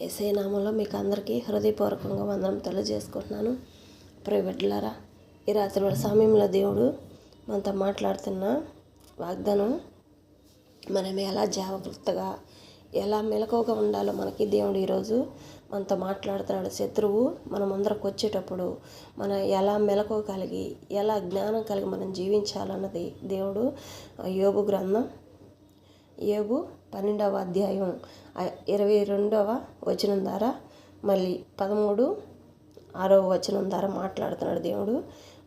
యేసయ్య నామంలో మీకు అందరికీ హృదయపూర్వకంగా వందనం తెలియజేసుకుంటున్నాను. ప్రియబిడ్డలారా, ఈ రాత్రి వేళ సమయంలో దేవుడు మనతో మాట్లాడుతున్న వాగ్దానం, మనం ఎలా జాగ్రత్తగా ఎలా మెలకువగా ఉండాలో మనకి దేవుడు ఈరోజు మనతో మాట్లాడుతున్నాడు. శత్రువు మన ముందరకు వచ్చేటప్పుడు మనం ఎలా మెలకువ కలిగి ఎలా జ్ఞానం కలిగి మనం జీవించాలన్నది దేవుడు యోబు గ్రంథం యోబు 12వ అధ్యాయం 22వ వచనం ద్వారా మళ్ళీ 13-6వ వచనం ద్వారా మాట్లాడుతున్నాడు దేవుడు.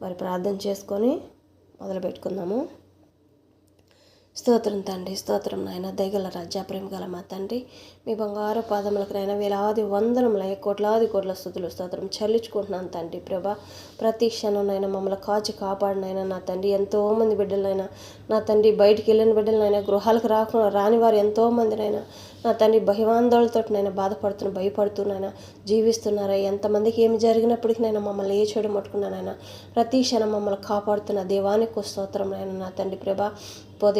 మరి ప్రార్థన చేసుకొని మొదలు పెట్టుకుందాము. స్తోత్రం తండ్రి, స్తోత్రం నాయన, దయగల రాజ్య ప్రేమ గల మా తండ్రి, మీ బంగారు పాదములకు నాయన వేలాది వందనముల కోట్లాది కోట్ల స్థుతులు స్తోత్రం చెల్లించుకుంటున్నాను తండ్రి. ప్రభా, ప్రతి క్షణం నాయన మమ్మల్ని కాచి కాపాడినైనా నా తండ్రి, ఎంతోమంది బిడ్డలైనా నా తండ్రి, బయటికి వెళ్ళిన బిడ్డలైనా, గృహాలకు రాని వారు ఎంతోమందినైనా నా తండ్రి భయవాందోళనతో నైనా భయపడుతున్నాయినా జీవిస్తున్నారా. ఎంతమందికి ఏమి జరిగినప్పటికీ నైనా మమ్మల్ని ఏ చెడు ముట్టుకున్నానైనా ప్రతి క్షణం మమ్మల్ని కాపాడుతున్న దేవానికి స్తోత్రం నైనా నా తండ్రి. ప్రభా,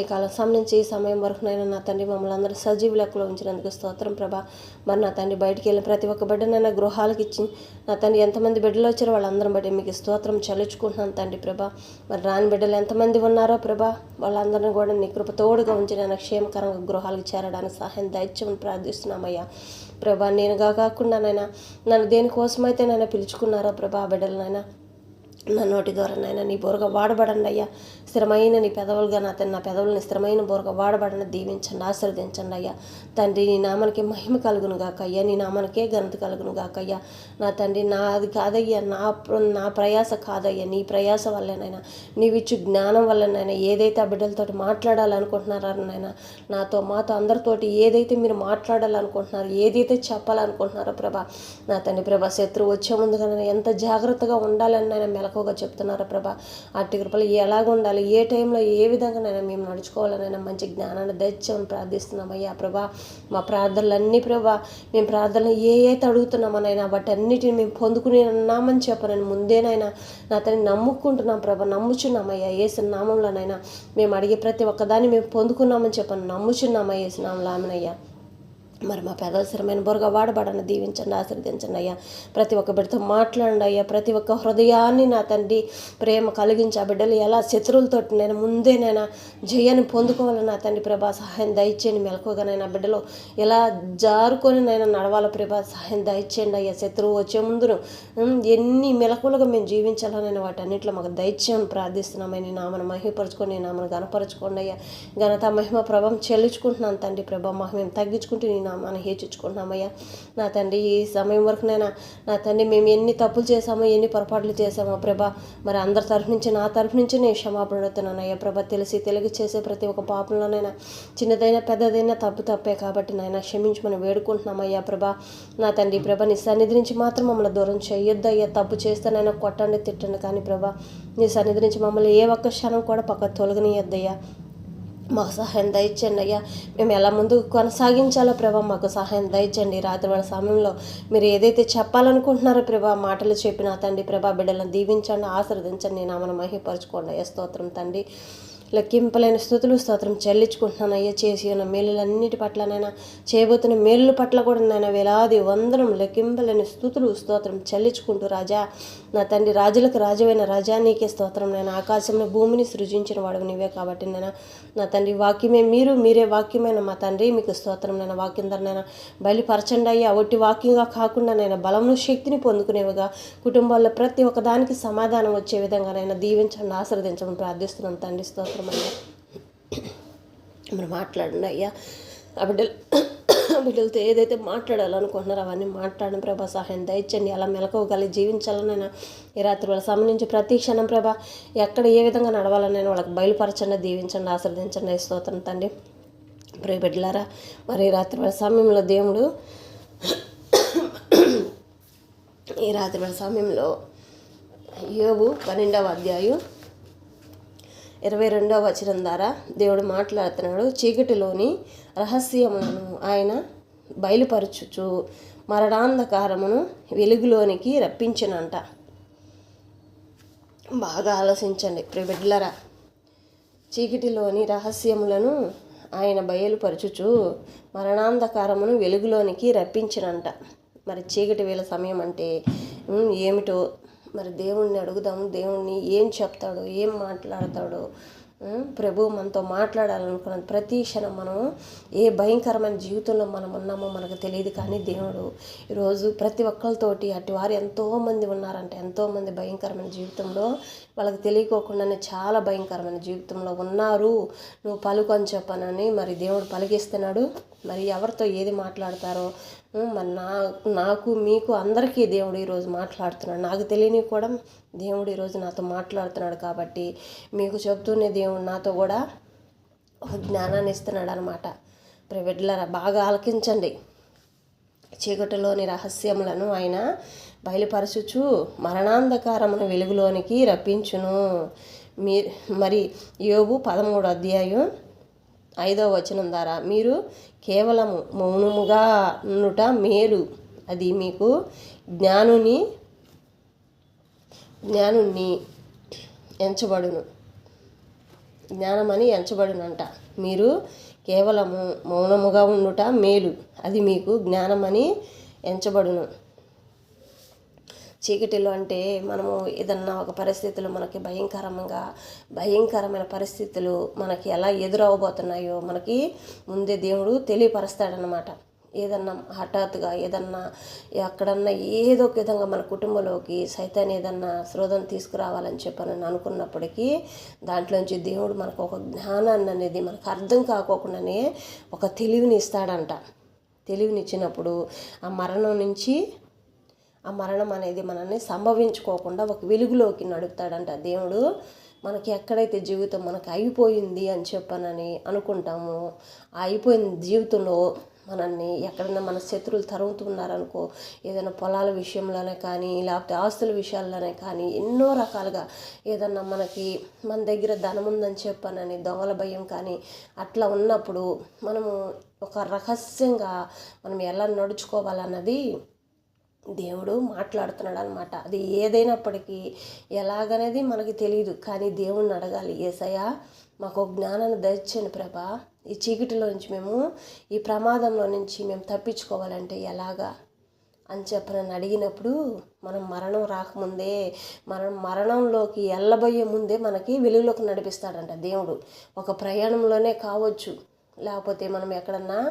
కాలం సమయం నుంచి ఈ సమయం వరకు నైనా నా తండ్రి మమ్మల్ని అందరూ సజీవ లెక్కలో ఉంచినందుకు స్తోత్రం ప్రభా. మరి నా తండ్రి బయటికి వెళ్ళిన ప్రతి ఒక్క బిడ్డనైనా గృహాలకు ఇచ్చి నా తండ్రి ఎంతమంది బిడ్డలు వచ్చారో వాళ్ళందరం బట్టి మీకు స్తోత్రం చెల్లించుకుంటున్నాను తండ్రి. ప్రభా, మరి రాని బిడ్డలు ఎంతమంది ఉన్నారో ప్రభా, వాళ్ళందరినీ కూడా నీ కృప తోడుగా ఉంచి నేను క్షేమకరంగా గృహాలకు చేరడానికి సహాయం దయచేయమని ప్రార్థిస్తున్నామయ్యా. ప్రభా, నేను కాకుండానైనా నన్ను దేనికోసమైతే నైనా పిలుచుకున్నారో ప్రభా, బిడ్డలనైనా నా నోటి ద్వారా నైనా నీ బోరగా వాడబడండి అయ్యా. స్థిరమైన నీ పెదవులుగా నా పెదవులని స్థిరమైన బోరగా వాడబడండి, దీవించండి, ఆశీర్వదించండి అయ్యా. తండ్రి, నీ నామానికి మహిమ కలుగును గాకయ్యా, నీ నామానికే ఘనత కలుగును గాకయ్యా. నా తండ్రి, నాది కాదయ్యా, నా ప్రయాస కాదయ్యా, నీ ప్రయాస వల్లనైనా నీవిచ్చు జ్ఞానం వల్లనైనా ఏదైతే ఆ బిడ్డలతో మాట్లాడాలనుకుంటున్నారనైనా మాతో అందరితోటి ఏదైతే మీరు మాట్లాడాలనుకుంటున్నారో, ఏదైతే చెప్పాలనుకుంటున్నారో ప్రభా, నా తండ్రి ప్రభా, శత్రువు వచ్చే ముందుగానే ఎంత జాగ్రత్తగా ఉండాలని నైనా మెలకువగా చెప్తున్నారా ప్రభా. అట్టి కృపలు ఎలాగ ఉండాలి, ఏ టైంలో ఏ విధంగా నైనా మేము నడుచుకోవాలనైనా మంచి జ్ఞానాన్ని దయచేయమని ప్రార్థిస్తున్నామయ్యా. ప్రభా, మా ప్రార్థనలన్నీ ప్రభా, మేము ప్రార్థనలు అయితే అడుగుతున్నామనైనా వాటన్నిటిని మేము పొందుకుని ఉన్నామని చెప్పనని ముందేనైనా నా తల్లి నమ్ముకుంటున్నాం ప్రభా, నమ్ముచున్నామయ్యా. యేసు నామంలోనైనా మేము అడిగే ప్రతి ఒక్కదాన్ని మేము పొందుకున్నామని చెప్పని నమ్ముచున్నామయ్యా, యేసు నామంలో ఆమెనయ్యా. మరి మా పెదవులు స్థిరమైన బొరగా వాడబడని, దీవించండి, ఆశీర్వదించండి అయ్యా. ప్రతి ఒక్క బిడ్డతో మాట్లాడండి అయ్యా. ప్రతి ఒక్క హృదయాన్ని నా తండ్రి ప్రేమ కలిగించి ఆ బిడ్డలు ఎలా శత్రువులతో నేను ముందేనైనా జయాన్ని పొందుకోవాలని నా తండ్రి ప్రభా సహాయం దయచేయండి. మెలకుగానైనా బిడ్డలు ఎలా జారుకొని నైనా నడవాల ప్రభా సహాయం దయచేయండి అయ్యా. శత్రువు వచ్చే ముందును ఎన్ని మెలకులుగా మేము జీవించాలని వాటన్నింటిలో మాకు దయచేయమని ప్రార్థిస్తున్నామని. నీ నామను మహిమపరచుకొని నీ నామను గణపరచుకోండి అయ్యా. ఘనత మహిమ ప్రభావం చెల్లించుకుంటున్నాను తండ్రి. ప్రభా, మహిమ తగ్గించుకుంటూ నీ నామాన్ని హెచ్చించుకుంటున్నామయ్యా. నా తండ్రి, ఈ సమయం వరకు నా తండ్రి మేము ఎన్ని తప్పులు చేశామో, ఎన్ని పొరపాట్లు చేశామో ప్రభా, మరి అందరి తరఫు నుంచి నా తరఫు నుంచి నేను క్షమాపణ అడుగుతున్నానయ్యా. ప్రభా, తెలిసి చేసే ప్రతి ఒక్క పాపంలోనైనా చిన్నదైనా పెద్దదైనా తప్పే కాబట్టి నాయన క్షమించమని వేడుకుంటున్నామయ్యా. ప్రభా, నా తండ్రి ప్రభా, నీ సన్నిధి నుంచి మాత్రం మమ్మల్ని దూరం చేయొద్దయ్యా. తప్పు చేస్తానైనా కొట్టండి, తిట్టండి, కానీ ప్రభా నీ సన్నిధి నుంచి మమ్మల్ని ఏ ఒక్క క్షణం కూడా పక్క తొలగనియొద్దయ్యా. మాకు సహాయం దయచండి అయ్యా. మేము ఎలా ముందుకు కొనసాగించాలో ప్రభా మాకు సహాయం దయచండి. రాత్రి వాళ్ళ సమయంలో మీరు ఏదైతే చెప్పాలనుకుంటున్నారో ప్రభా మాటలు చెప్పిన తండ్రి ప్రభా, బిడ్డలను దీవించండి, ఆశీర్వదించండి, నీ నామను మహిమపరచుకోండి అయ్యా. స్తోత్రం తండ్రి, లెక్కింపలేని స్థుతులు స్తోత్రం చెల్లించుకుంటున్నాను అయ్యా. చేసి ఉన్న మేలులన్నిటి పట్లనైనా చేయబోతున్న మేలుల పట్ల కూడా నైనా వేలాది వందనం లెక్కింపలేని స్థుతులు స్తోత్రం చెల్లించుకుంటూ రాజా, నా తండ్రి రాజులకు రాజువైన రాజా నీకే స్తోత్రం. నేను ఆకాశంలో భూమిని సృజించిన వాడు నీవే కాబట్టి నా తండ్రి వాక్యమే మీరే వాక్యమైన మా తండ్రి మీకు స్తోత్రం. నేను వాక్యం ధరనైనా బయలుపరచండి అయ్యా. ఒట్టి వాక్యంగా కాకుండా నేను బలమును శక్తిని పొందుకునేవిగా కుటుంబాల్లో ప్రతి ఒక్కదానికి సమాధానం వచ్చే విధంగా నైనా దీవించండి, ఆశీర్వదించమని ప్రార్థిస్తున్నాను తండ్రి. స్తోత్రం అయ్యా. మరి మాట్లాడండి అయ్యా. ఆ బిడ్డలతో ఏదైతే మాట్లాడాలనుకుంటున్నారో అవన్నీ మాట్లాడిన ప్రభా సహాయం దయచండి. అలా మెలకువగలిగి జీవించాలనైనా ఈ రాత్రి వాళ్ళ సమయం నుంచి ప్రతి క్షణం ప్రభా ఎక్కడ ఏ విధంగా నడవాలనైనా వాళ్ళకి బయలుపరచండి, దీవించండి, ఆశీర్వదించండి. స్తోత్రం తండ్రి. ప్రియ బిడ్డలారా, మరి ఈ రాత్రి వాళ్ళ సమయంలో దేవుడు ఈ రాత్రి వాళ్ళ సమయంలో యోబు 12వ అధ్యాయం 22వ వచనం ద్వారా దేవుడు మాట్లాడుతున్నాడు. చీకటిలోని రహస్యములను ఆయన బయలుపరచుచు మరణాంధకారమును వెలుగులోనికి రప్పించినంట. బాగా ఆలోచించండి ప్రియ బిడ్డలారా. చీకటిలోని రహస్యములను ఆయన బయలుపరచుచు మరణాంధకారమును వెలుగులోనికి రప్పించినంట. మరి చీకటి వేళ సమయం అంటే ఏమిటో మరి దేవుణ్ణి అడుగుదాము. దేవుణ్ణి ఏం చెప్తాడో, ఏం మాట్లాడతాడో, ప్రభు మనతో మాట్లాడాలనుకున్న ప్రతి క్షణం మనం ఏ భయంకరమైన జీవితంలో మనం ఉన్నామో మనకు తెలియదు. కానీ దేవుడు ఈరోజు ప్రతి ఒక్కరితోటి అటు వారు ఎంతోమంది ఉన్నారంటే, ఎంతోమంది భయంకరమైన జీవితంలో వాళ్ళకి తెలియకోకుండానే చాలా భయంకరమైన జీవితంలో ఉన్నారు. నువ్వు పలుకు అని చెప్పనని మరి దేవుడు పలికిస్తున్నాడు. మరి ఎవరితో ఏది మాట్లాడతారో మరి నాకు మీకు అందరికీ దేవుడు ఈరోజు మాట్లాడుతున్నాడు. నాకు తెలియని కూడా దేవుడు ఈరోజు నాతో మాట్లాడుతున్నాడు. కాబట్టి మీకు చెబుతూనే దేవుడు నాతో కూడా ఒక జ్ఞానాన్ని ఇస్తున్నాడు అనమాట. బిడ్డలారా, బాగా ఆలకించండి. చీకటిలోని రహస్యములను ఆయన బయలుపరచుచు మరణాంధకారమును వెలుగులోనికి రప్పించును. మరి యోబు 13వ అధ్యాయం 5వ వచనం ద్వారా మీరు కేవలము మౌనముగా ఉండుట మేలు, అది మీకు జ్ఞానుని ఎంచబడును, జ్ఞానమని ఎంచబడునంట. మీరు కేవలము మౌనముగా ఉండుట మేలు, అది మీకు జ్ఞానమని ఎంచబడును. చీకటిలో అంటే మనము ఏదన్నా ఒక పరిస్థితులు మనకి భయంకరమైన పరిస్థితులు మనకి ఎలా ఎదురవబోతున్నాయో మనకి ముందే దేవుడు తెలియపరుస్తాడనమాట. ఏదన్నా హఠాత్తుగా ఏదన్నా ఎక్కడన్నా ఏదో ఒక విధంగా మన కుటుంబంలోకి సైతాన్ ఏదన్నా శోధన తీసుకురావాలని చెప్పని అనుకున్నప్పటికీ దాంట్లోంచి దేవుడు మనకు ఒక జ్ఞానాన్ని అనేది మనకు అర్థం కాకోకుండానే ఒక తెలివిని ఇస్తాడంట. తెలివినిచ్చినప్పుడు ఆ మరణం అనేది మనల్ని సంభవించుకోకుండా ఒక వెలుగులోకి నడుపుతాడంట దేవుడు. మనకి ఎక్కడైతే జీవితం మనకు అయిపోయింది అని చెప్పనని అనుకుంటామో, ఆ అయిపోయిన జీవితంలో మనల్ని ఎక్కడైనా మన శత్రువులు తరుగుతున్నారనుకో, ఏదైనా పొలాల విషయంలోనే కానీ లేకపోతే ఆస్తుల విషయాల్లోనే కానీ ఎన్నో రకాలుగా ఏదన్నా మన దగ్గర ధనం ఉందని చెప్పనని దొంగల భయం కానీ అట్లా ఉన్నప్పుడు మనము ఒక రహస్యంగా మనం ఎలా నడుచుకోవాలన్నది దేవుడు మాట్లాడుతున్నాడు అనమాట. అది ఏదైనప్పటికీ ఎలాగనేది మనకి తెలియదు. కానీ దేవుణ్ణి అడగాలి, యేసయ్యా మాకు జ్ఞానాన్ని దయచేయండి ప్రభా, ఈ చీకటిలో నుంచి ఈ ప్రమాదంలో నుంచి మేము తప్పించుకోవాలంటే ఎలాగా అని చెప్పనని అడిగినప్పుడు మనం మరణం రాకముందే మరణంలోకి వెళ్ళబోయే ముందే మనకి వెలుగులోకి నడిపిస్తాడంట దేవుడు. ఒక ప్రయాణంలోనే కావచ్చు, లేకపోతే మనం ఎక్కడన్నా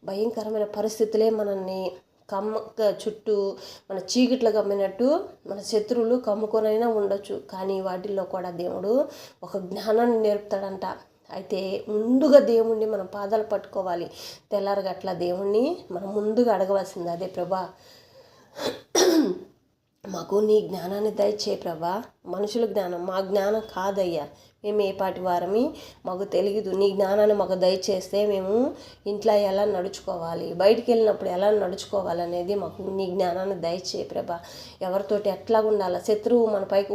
భయంకరమైన పరిస్థితులే మనల్ని చుట్టూ మన చీకట్లు కమ్మినట్టు మన శత్రువులు కమ్ముకొనైనా ఉండొచ్చు. కానీ వాటిల్లో కూడా దేవుడు ఒక జ్ఞానాన్ని నేర్పుతాడంట. అయితే ముందుగా దేవుణ్ణి మనం పాదాలు పట్టుకోవాలి. తెల్లారగట్ల దేవుణ్ణి మనం ముందుగా అడగవలసింది అదే, ప్రభా మాకు నీ జ్ఞానాన్ని దయచేయి ప్రభా. మనుషుల జ్ఞానం మా జ్ఞానం కాదయ్యా, మేము ఏ పాటి వారమి మాకు తెలియదు. నీ జ్ఞానాన్ని మాకు దయచేస్తే మేము ఇంట్లో ఎలా నడుచుకోవాలి, బయటికి వెళ్ళినప్పుడు ఎలా నడుచుకోవాలనేది మాకు నీ జ్ఞానాన్ని దయచేయి ప్రభా. ఎవరితోటి ఎట్లా ఉండాలి, శత్రువు మన పైకి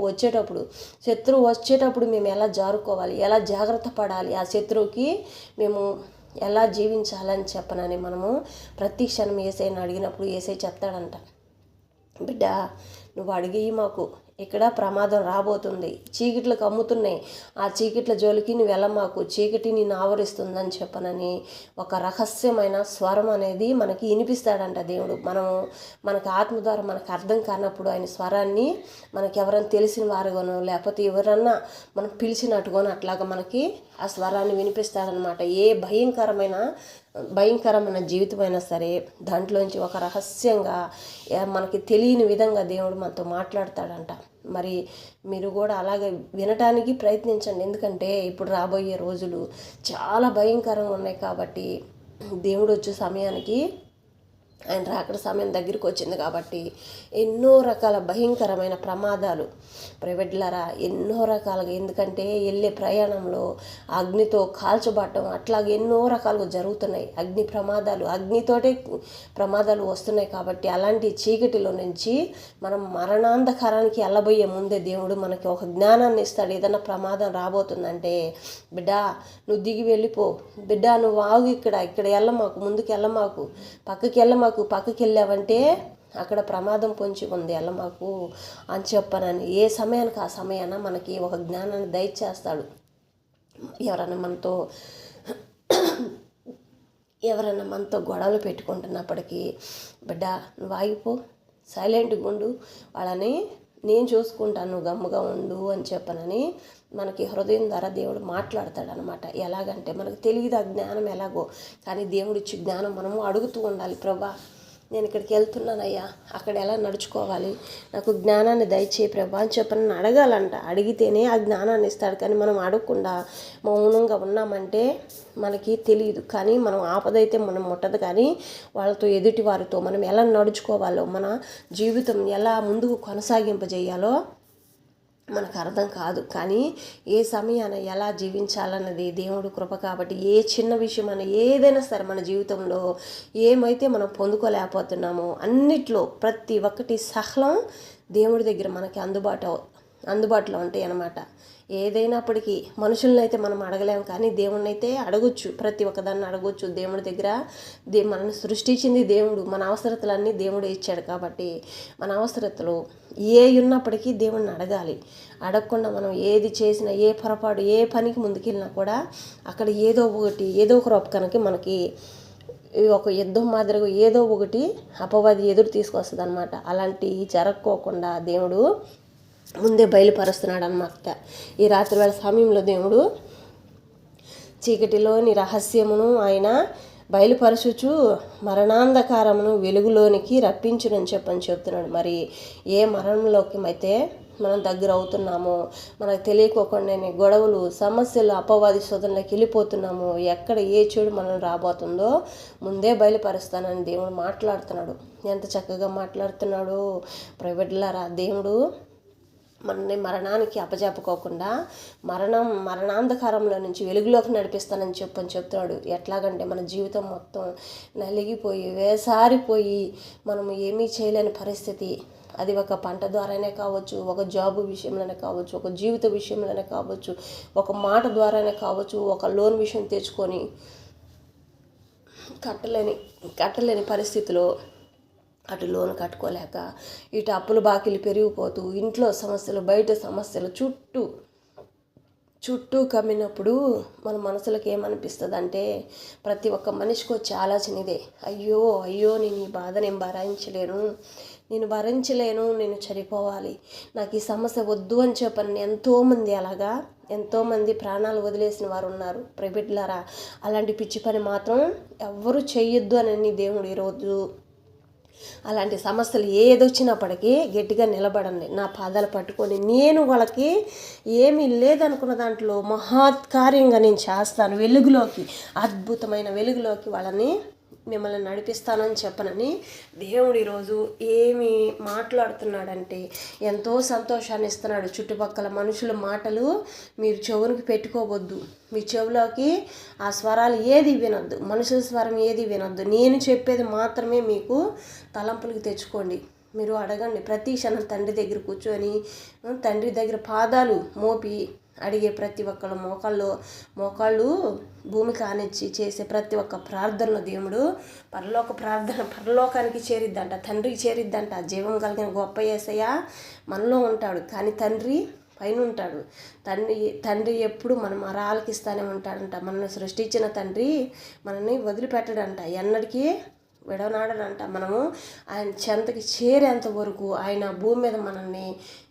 వచ్చేటప్పుడు మేము ఎలా జారుకోవాలి, ఎలా జాగ్రత్త పడాలి, ఆ శత్రువుకి మేము ఎలా జీవించాలని చెప్పనని మనము ప్రతి క్షణం యేసయ్యని అడిగినప్పుడు యేసయ్య చెప్తాడంట, బిడ్డ నువ్వు అడిగి మాకు ఇక్కడ ప్రమాదం రాబోతుంది, చీకట్లు కమ్ముతున్నాయి, ఆ చీకట్ల జోలికి నువ్వు వెళ్ళమాకు, చీకటి నిన్ను ఆవరిస్తుందని చెప్పనని ఒక రహస్యమైన స్వరం అనేది మనకి వినిపిస్తాడంట దేవుడు. మనకు ఆత్మ ద్వారా మనకు అర్థం కానప్పుడు ఆయన స్వరాన్ని మనకి ఎవరైనా తెలిసిన వారుగానో లేకపోతే ఎవరన్నా మనం పిలిచినట్టుగానో అట్లాగా మనకి ఆ స్వరాన్ని వినిపిస్తాడనమాట. ఏ భయంకరమైన జీవితమైనా సరే దాంట్లోంచి ఒక రహస్యంగా మనకి తెలియని విధంగా దేవుడు మనతో మాట్లాడతాడంట. మరి మీరు కూడా అలాగే వినటానికి ప్రయత్నించండి. ఎందుకంటే ఇప్పుడు రాబోయే రోజులు చాలా భయంకరంగా ఉన్నాయి. కాబట్టి దేవుడు వచ్చే సమయానికి ఆయన రాకడ సమయం దగ్గరికి వచ్చింది కాబట్టి ఎన్నో రకాల భయంకరమైన ప్రమాదాలు ప్రైవేట్లరా ఎన్నో రకాలుగా, ఎందుకంటే వెళ్ళే ప్రయాణంలో అగ్నితో కాల్చబడటం అట్లాగే ఎన్నో రకాలుగా జరుగుతున్నాయి. అగ్నితోటే ప్రమాదాలు వస్తున్నాయి. కాబట్టి అలాంటి చీకటిలో నుంచి మనం మరణాంధకారానికి వెళ్ళబోయే ముందే దేవుడు మనకి ఒక జ్ఞానాన్ని ఇస్తాడు. ఏదైనా ప్రమాదం రాబోతుందంటే, బిడ్డా నువ్వు దిగి వెళ్ళిపో, బిడ్డా నువ్వు ఆగు, ఇక్కడ వెళ్ళమాకు, ముందుకు వెళ్ళమాకు, పక్కకి వెళ్ళావంటే అక్కడ ప్రమాదం పొంచి ఉంది, వెళ్ళమాకు అని చెప్పనని ఏ సమయానికి ఆ సమయాన మనకి ఒక జ్ఞానాన్ని దయచేస్తాడు. ఎవరైనా మనతో ఎవరైనా మనతో గొడవలు పెట్టుకుంటున్నప్పటికీ, బిడ్డ నువ్వు ఆగిపో, సైలెంట్గా ఉండు, వాళ్ళని నేను చూసుకుంటాను, నువ్వు గమ్ముగా ఉండు అని చెప్పనని మనకి హృదయం ద్వారా దేవుడు మాట్లాడతాడనమాట. ఎలాగంటే మనకు తెలియదు ఆ జ్ఞానం ఎలాగో, కానీ దేవుడు ఇచ్చే జ్ఞానం మనము అడుగుతూ ఉండాలి. ప్రభా నేను ఇక్కడికి వెళ్తున్నానయ్యా, అక్కడ ఎలా నడుచుకోవాలి, నాకు జ్ఞానాన్ని దయచేయి ప్రభా అని చెప్పని అడగాలంట. అడిగితేనే ఆ జ్ఞానాన్ని ఇస్తాడు. కానీ మనం అడగకుండా మౌనంగా ఉన్నామంటే మనకి తెలియదు. కానీ మనం ఆపదైతే మనం ముట్టదు. కానీ వాళ్ళతో, ఎదుటి వారితో మనం ఎలా నడుచుకోవాలో, మన జీవితం ఎలా ముందుకు కొనసాగింపజేయాలో మనకు అర్థం కాదు. కానీ ఏ సమయాన ఎలా జీవించాలన్నది దేవుడు కృప. కాబట్టి ఏ చిన్న విషయం అయినా, ఏదైనా సరే మన జీవితంలో ఏమైతే మనం పొందుకోలేకపోతున్నామో అన్నిట్లో ప్రతి ఒక్కటి సహలం దేవుడి దగ్గర మనకి అందుబాటులో ఉంటాయి అన్నమాట. ఏదైనప్పటికీ మనుషులను అయితే మనం అడగలేము, కానీ దేవుణ్ణి అయితే అడగొచ్చు. ప్రతి ఒక్కదాన్ని అడగొచ్చు దేవుడి దగ్గర. మనల్ని సృష్టించింది దేవుడు, మన అవసరతలన్నీ దేవుడు ఇచ్చాడు. కాబట్టి మన అవసరతలు ఏ ఉన్నప్పటికీ దేవుణ్ణి అడగాలి. అడగకుండా మనం ఏది చేసినా, ఏ పొరపాటు, ఏ పనికి ముందుకెళ్ళినా కూడా అక్కడ ఏదో ఒక రూపకానికి మనకి ఒక యుద్ధం మాదిరిగా ఏదో ఒకటి అపవాది ఎదురు తీసుకొస్తుంది అనమాట. అలాంటివి జరగకోకుండా దేవుడు ముందే బయలుపరుస్తున్నాడు అన్నమాట. ఈ రాత్రి వేళ సమయంలో దేవుడు చీకటిలోని రహస్యమును ఆయన బయలుపరచుచు మరణాంధకారమును వెలుగులోనికి రప్పించునని చెప్తున్నాడు. మరి ఏ మరణంలోకి అయితే మనం దగ్గర అవుతున్నామో, మనకు తెలియకోకుండానే గొడవలు, సమస్యలు, అపవాది శోధనలోకి వెళ్ళిపోతున్నాము, ఎక్కడ ఏ చెడు మనం రాబోతుందో ముందే బయలుపరుస్తానని దేవుడు మాట్లాడుతున్నాడు. ఎంత చక్కగా మాట్లాడుతున్నాడు ప్రైవేట్లారా. దేవుడు మనని మరణానికి అప్పజెప్పుకోకుండా మరణాంధకారంలో నుంచి వెలుగులోకి నడిపిస్తానని చెప్తున్నాడు. ఎట్లాగంటే మన జీవితం మొత్తం నలిగిపోయి వేసారిపోయి మనము ఏమీ చేయలేని పరిస్థితి, అది ఒక పంట ద్వారానే కావచ్చు, ఒక జాబు విషయంలోనే కావచ్చు, ఒక జీవిత విషయంలోనే కావచ్చు, ఒక మాట ద్వారానే కావచ్చు, ఒక లోన్ విషయం తెచ్చుకొని కట్టలేని పరిస్థితిలో అటు లోన్ కట్టుకోలేక, ఇటు అప్పులు బాకీలు పెరిగిపోతూ, ఇంట్లో సమస్యలు, బయట సమస్యలు చుట్టూ కమ్మినప్పుడు మన మనసులకు ఏమనిపిస్తుంది అంటే, ప్రతి ఒక్క మనిషికి వచ్చే ఆలోచన ఇదే, అయ్యో నేను ఈ బాధ నేను భరించలేను, నేను చనిపోవాలి, నాకు ఈ సమస్య వద్దు అని చెప్పని ఎంతోమంది ప్రాణాలు వదిలేసిన వారు ఉన్నారు. ప్రైవేట్లారా, అలాంటి పిచ్చి పని మాత్రం ఎవ్వరూ చెయ్యొద్దు అని దేవుడు ఈరోజు అలాంటి సమస్యలు ఏదొచ్చినప్పటికీ గట్టిగా నిలబడండి, నా పాదాలు పట్టుకొని నేను వాళ్ళకి ఏమీ లేదనుకున్న దాంట్లో మహత్కార్యంగా నేను చేస్తాను, అద్భుతమైన వెలుగులోకి వాళ్ళని మిమ్మల్ని నడిపిస్తానని చెప్పనని దేవుడు ఈరోజు ఏమి మాట్లాడుతున్నాడంటే ఎంతో సంతోషాన్ని ఇస్తున్నాడు. చుట్టుపక్కల మనుషుల మాటలు మీరు చెవునికి పెట్టుకోవద్దు, మీ చెవులోకి ఆ స్వరాలు ఏది వినొద్దు, మనుషుల స్వరం ఏది వినొద్దు, నేను చెప్పేది మాత్రమే మీకు తలంపులకు తెచ్చుకోండి. మీరు అడగండి, ప్రతి క్షణం తండ్రి దగ్గర కూర్చొని తండ్రి దగ్గర పాదాలు మోపి అడిగే ప్రతి ఒక్కళ్ళ మోకాళ్ళు భూమి కానిచ్చి చేసే ప్రతి ఒక్క ప్రార్థనలో దేవుడు పరలోకానికి చేరిద్దంట, తండ్రికి చేరిద్దంట. జీవం కలిగిన గొప్ప యేసయ్య మనలో ఉంటాడు, కానీ తండ్రి పైన ఉంటాడు. తండ్రి ఎప్పుడు మనం ఆలకిస్తానే ఉంటాడంట. మనల్ని సృష్టించిన తండ్రి మనల్ని వదిలిపెట్టడంట, ఎన్నటికీ విడనాడనంట. మనము ఆయన చెంతకి చేరేంత వరకు ఆయన భూమి మీద మనల్ని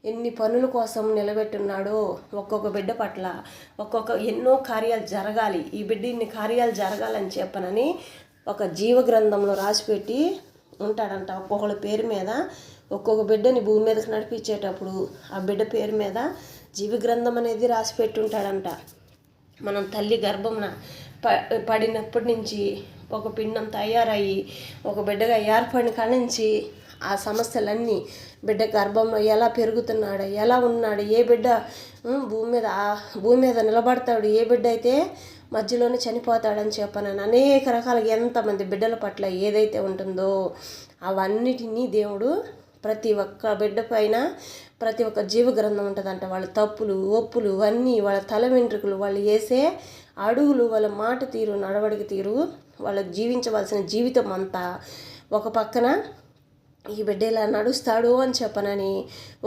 ఎన్ని పనుల కోసం నిలబెట్టున్నాడో, ఒక్కొక్క బిడ్డ పట్ల ఎన్నో కార్యాలు జరగాలి, ఈ బిడ్డ ఇన్ని కార్యాలు జరగాలని చెప్పనని ఒక జీవ గ్రంథంలో రాసిపెట్టి ఉంటాడంట. ఒక్కొక్కళ్ళ పేరు మీద ఒక్కొక్క బిడ్డని భూమి మీదకి నడిపించేటప్పుడు ఆ బిడ్డ పేరు మీద జీవ గ్రంథం అనేది రాసిపెట్టి ఉంటాడంట. మనం తల్లి గర్భమున పడినప్పటి నుంచి ఒక పిండం తయారయ్యి ఒక బిడ్డగా ఏర్పడిన కాడి నుంచి ఆ సమస్యలన్నీ బిడ్డ గర్భంలో ఎలా పెరుగుతున్నాడు, ఎలా ఉన్నాడు, ఏ బిడ్డ భూమి మీద నిలబడతాడు, ఏ బిడ్డ అయితే మధ్యలోనే చనిపోతాడని చెప్పనని అనేక రకాలుగా ఎంతమంది బిడ్డల పట్ల ఏదైతే ఉంటుందో అవన్నిటినీ దేవుడు ప్రతి ఒక్క బిడ్డ పైన ప్రతి ఒక్క జీవ గ్రంథం ఉంటుందంట. వాళ్ళ తప్పులు ఒప్పులు అన్నీ, వాళ్ళ తల వెంట్రుకలు, వాళ్ళు వేసే అడుగులు, వాళ్ళ మాట తీరు, నడవడిక తీరు, వాళ్ళకి జీవించవలసిన జీవితం అంతా ఒక పక్కన ఈ బిడ్డ ఇలా నడుస్తాడు అని చెప్పనని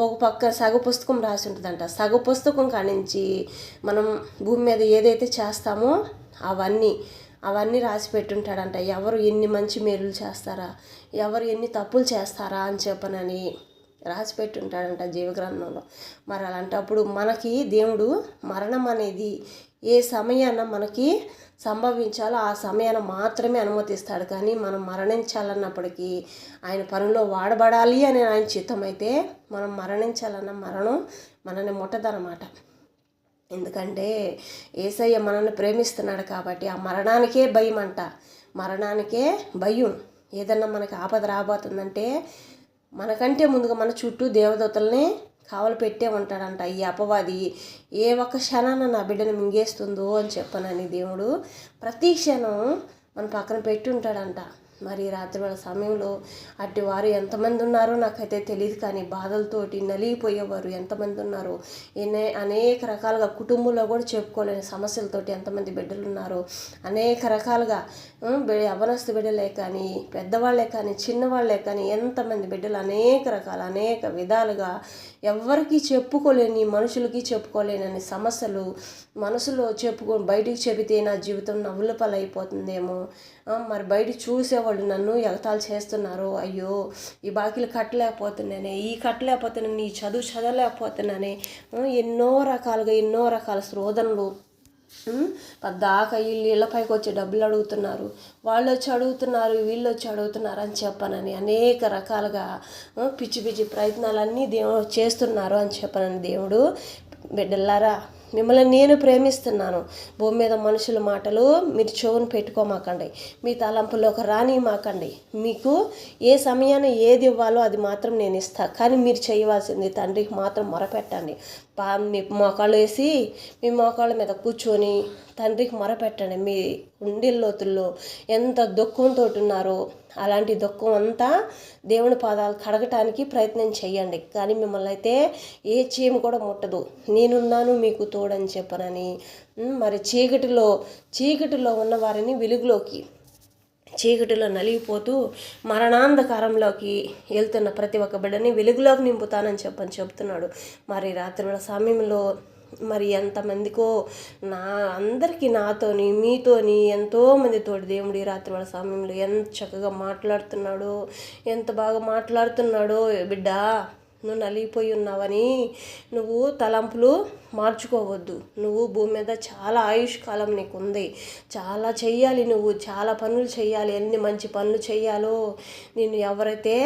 ఒక పక్క సగ పుస్తకం రాసి ఉంటుందంట. సగ పుస్తకం కానించి మనం భూమి మీద ఏదైతే చేస్తామో అవన్నీ అవన్నీ రాసి పెట్టుంటాడంట. ఎవరు ఎన్ని మంచి మేలులు చేస్తారా, ఎవరు ఎన్ని తప్పులు చేస్తారా అని చెప్పనని రాసి పెట్టుంటాడంట జీవగ్రంథంలో. మరి అలాంటప్పుడు మనకి దేవుడు మరణం అనేది ఏ సమయాన మనకి సంభవించాలో ఆ సమయాన్ని మాత్రమే అనుమతిస్తాడు. కానీ మనం మరణించాలన్నప్పటికీ ఆయన పనిలో వాడబడాలి అని ఆయన చిత్తం అయితే మనం మరణించాలన్న మరణం మనల్ని ముట్టదనమాట. ఎందుకంటే యేసయ్య మనల్ని ప్రేమిస్తున్నాడు కాబట్టి ఆ మరణానికే భయం అంట. మరణానికే భయం. ఏదన్నా మనకి ఆపద రాబోతుందంటే మనకంటే ముందుగా మన చుట్టూ దేవదూతల్ని కావలు పెట్టే ఉంటాడంట. ఈ అపవాది ఏ ఒక్క క్షణాన నా బిడ్డను మింగేస్తుందో అని చెప్పనని దేవుడు ప్రతి క్షణం మన పక్కన పెట్టి ఉంటాడంట. మరి రాత్రి వేళ సమయంలో అట్టి వారు ఎంతమంది ఉన్నారో నాకైతే తెలియదు, కానీ బాధలతోటి నలిగిపోయేవారు ఎంతమంది ఉన్నారు. అనేక రకాలుగా కుటుంబంలో కూడా చెప్పుకోలేని సమస్యలతోటి ఎంతమంది బిడ్డలు ఉన్నారు. అనేక రకాలుగా యవ్వనస్తు బిడ్డలే కానీ పెద్దవాళ్లే కానీ చిన్నవాళ్లే కానీ ఎంతమంది బిడ్డలు అనేక విధాలుగా ఎవరికి చెప్పుకోలేని, మనుషులకి చెప్పుకోలేని సమస్యలు మనసులో బయటికి చెబితే నా జీవితం నవ్వుల పాలైపోతుందేమో, మరి బయట చూసేవాళ్ళు నన్ను ఎగతాళి చేస్తున్నారు, అయ్యో ఈ బాకీలు కట్టలేకపోతున్నానే, ఈ కట్టలేకపోతున్నాను, ఈ చదవలేకపోతున్నానే, ఎన్నో రకాల శోధనలు. పద్దాక ఇళ్ళపైకి వచ్చి డబ్బులు అడుగుతున్నారు, వాళ్ళు వచ్చి అడుగుతున్నారు, వీళ్ళు వచ్చి అడుగుతున్నారు అని చెప్పనని అనేక రకాలుగా పిచ్చి ప్రయత్నాలన్నీ దేవుడు చేస్తున్నారు అని చెప్పనని దేవుడు బిడ్డలారా మిమ్మల్ని నేను ప్రేమిస్తున్నాను. భూమి మీద మనుషుల మాటలు మీరు చెవును పెట్టుకోమాకండి, మీ తలంపులోకి రానిమాకండి. మీకు ఏ సమయాన్ని ఏది ఇవ్వాలో అది మాత్రం నేను ఇస్తాను. కానీ మీరు చేయవలసింది తండ్రికి మాత్రం మొరపెట్టండి. మీ మోకాళ్ళు వేసి మీ మోకాళ్ళ మీద కూర్చొని తండ్రికి మొరపెట్టండి. మీ ఉండిల్లోతుల్లో ఎంత దుఃఖంతో ఉన్నారో అలాంటి దుఃఖం అంతా దేవుని పాదాలు కడగటానికి ప్రయత్నం చేయండి. కానీ మిమ్మల్ని అయితే ఏ చీమ కూడా ముట్టదు, నేనున్నాను మీకు తోడని చెప్పనని. మరి చీకటిలో ఉన్న వారిని వెలుగులోకి, చీకటిలో నలిగిపోతూ మరణాంధకారంలోకి వెళ్తున్న ప్రతి ఒక్క బిడ్డని వెలుగులోకి నింపుతానని చెప్తున్నాడు. మరి రాత్రి సమయంలో మరి ఎంతమందికో అందరికీ నాతోని మీతోని ఎంతోమందితోటి దేవుడి రాత్రి వాళ్ళ సమయంలో ఎంత చక్కగా మాట్లాడుతున్నాడో, ఎంత బాగా మాట్లాడుతున్నాడో. బిడ్డ, నువ్వు నలిగిపోయి ఉన్నావని నువ్వు తలంపులు మార్చుకోవద్దు. నువ్వు భూమి మీద చాలా ఆయుష్ కాలం నీకు ఉంది, చాలా చెయ్యాలి, నువ్వు చాలా పనులు చెయ్యాలి. ఎన్ని మంచి పనులు చెయ్యాలో నేను ఎవరైతే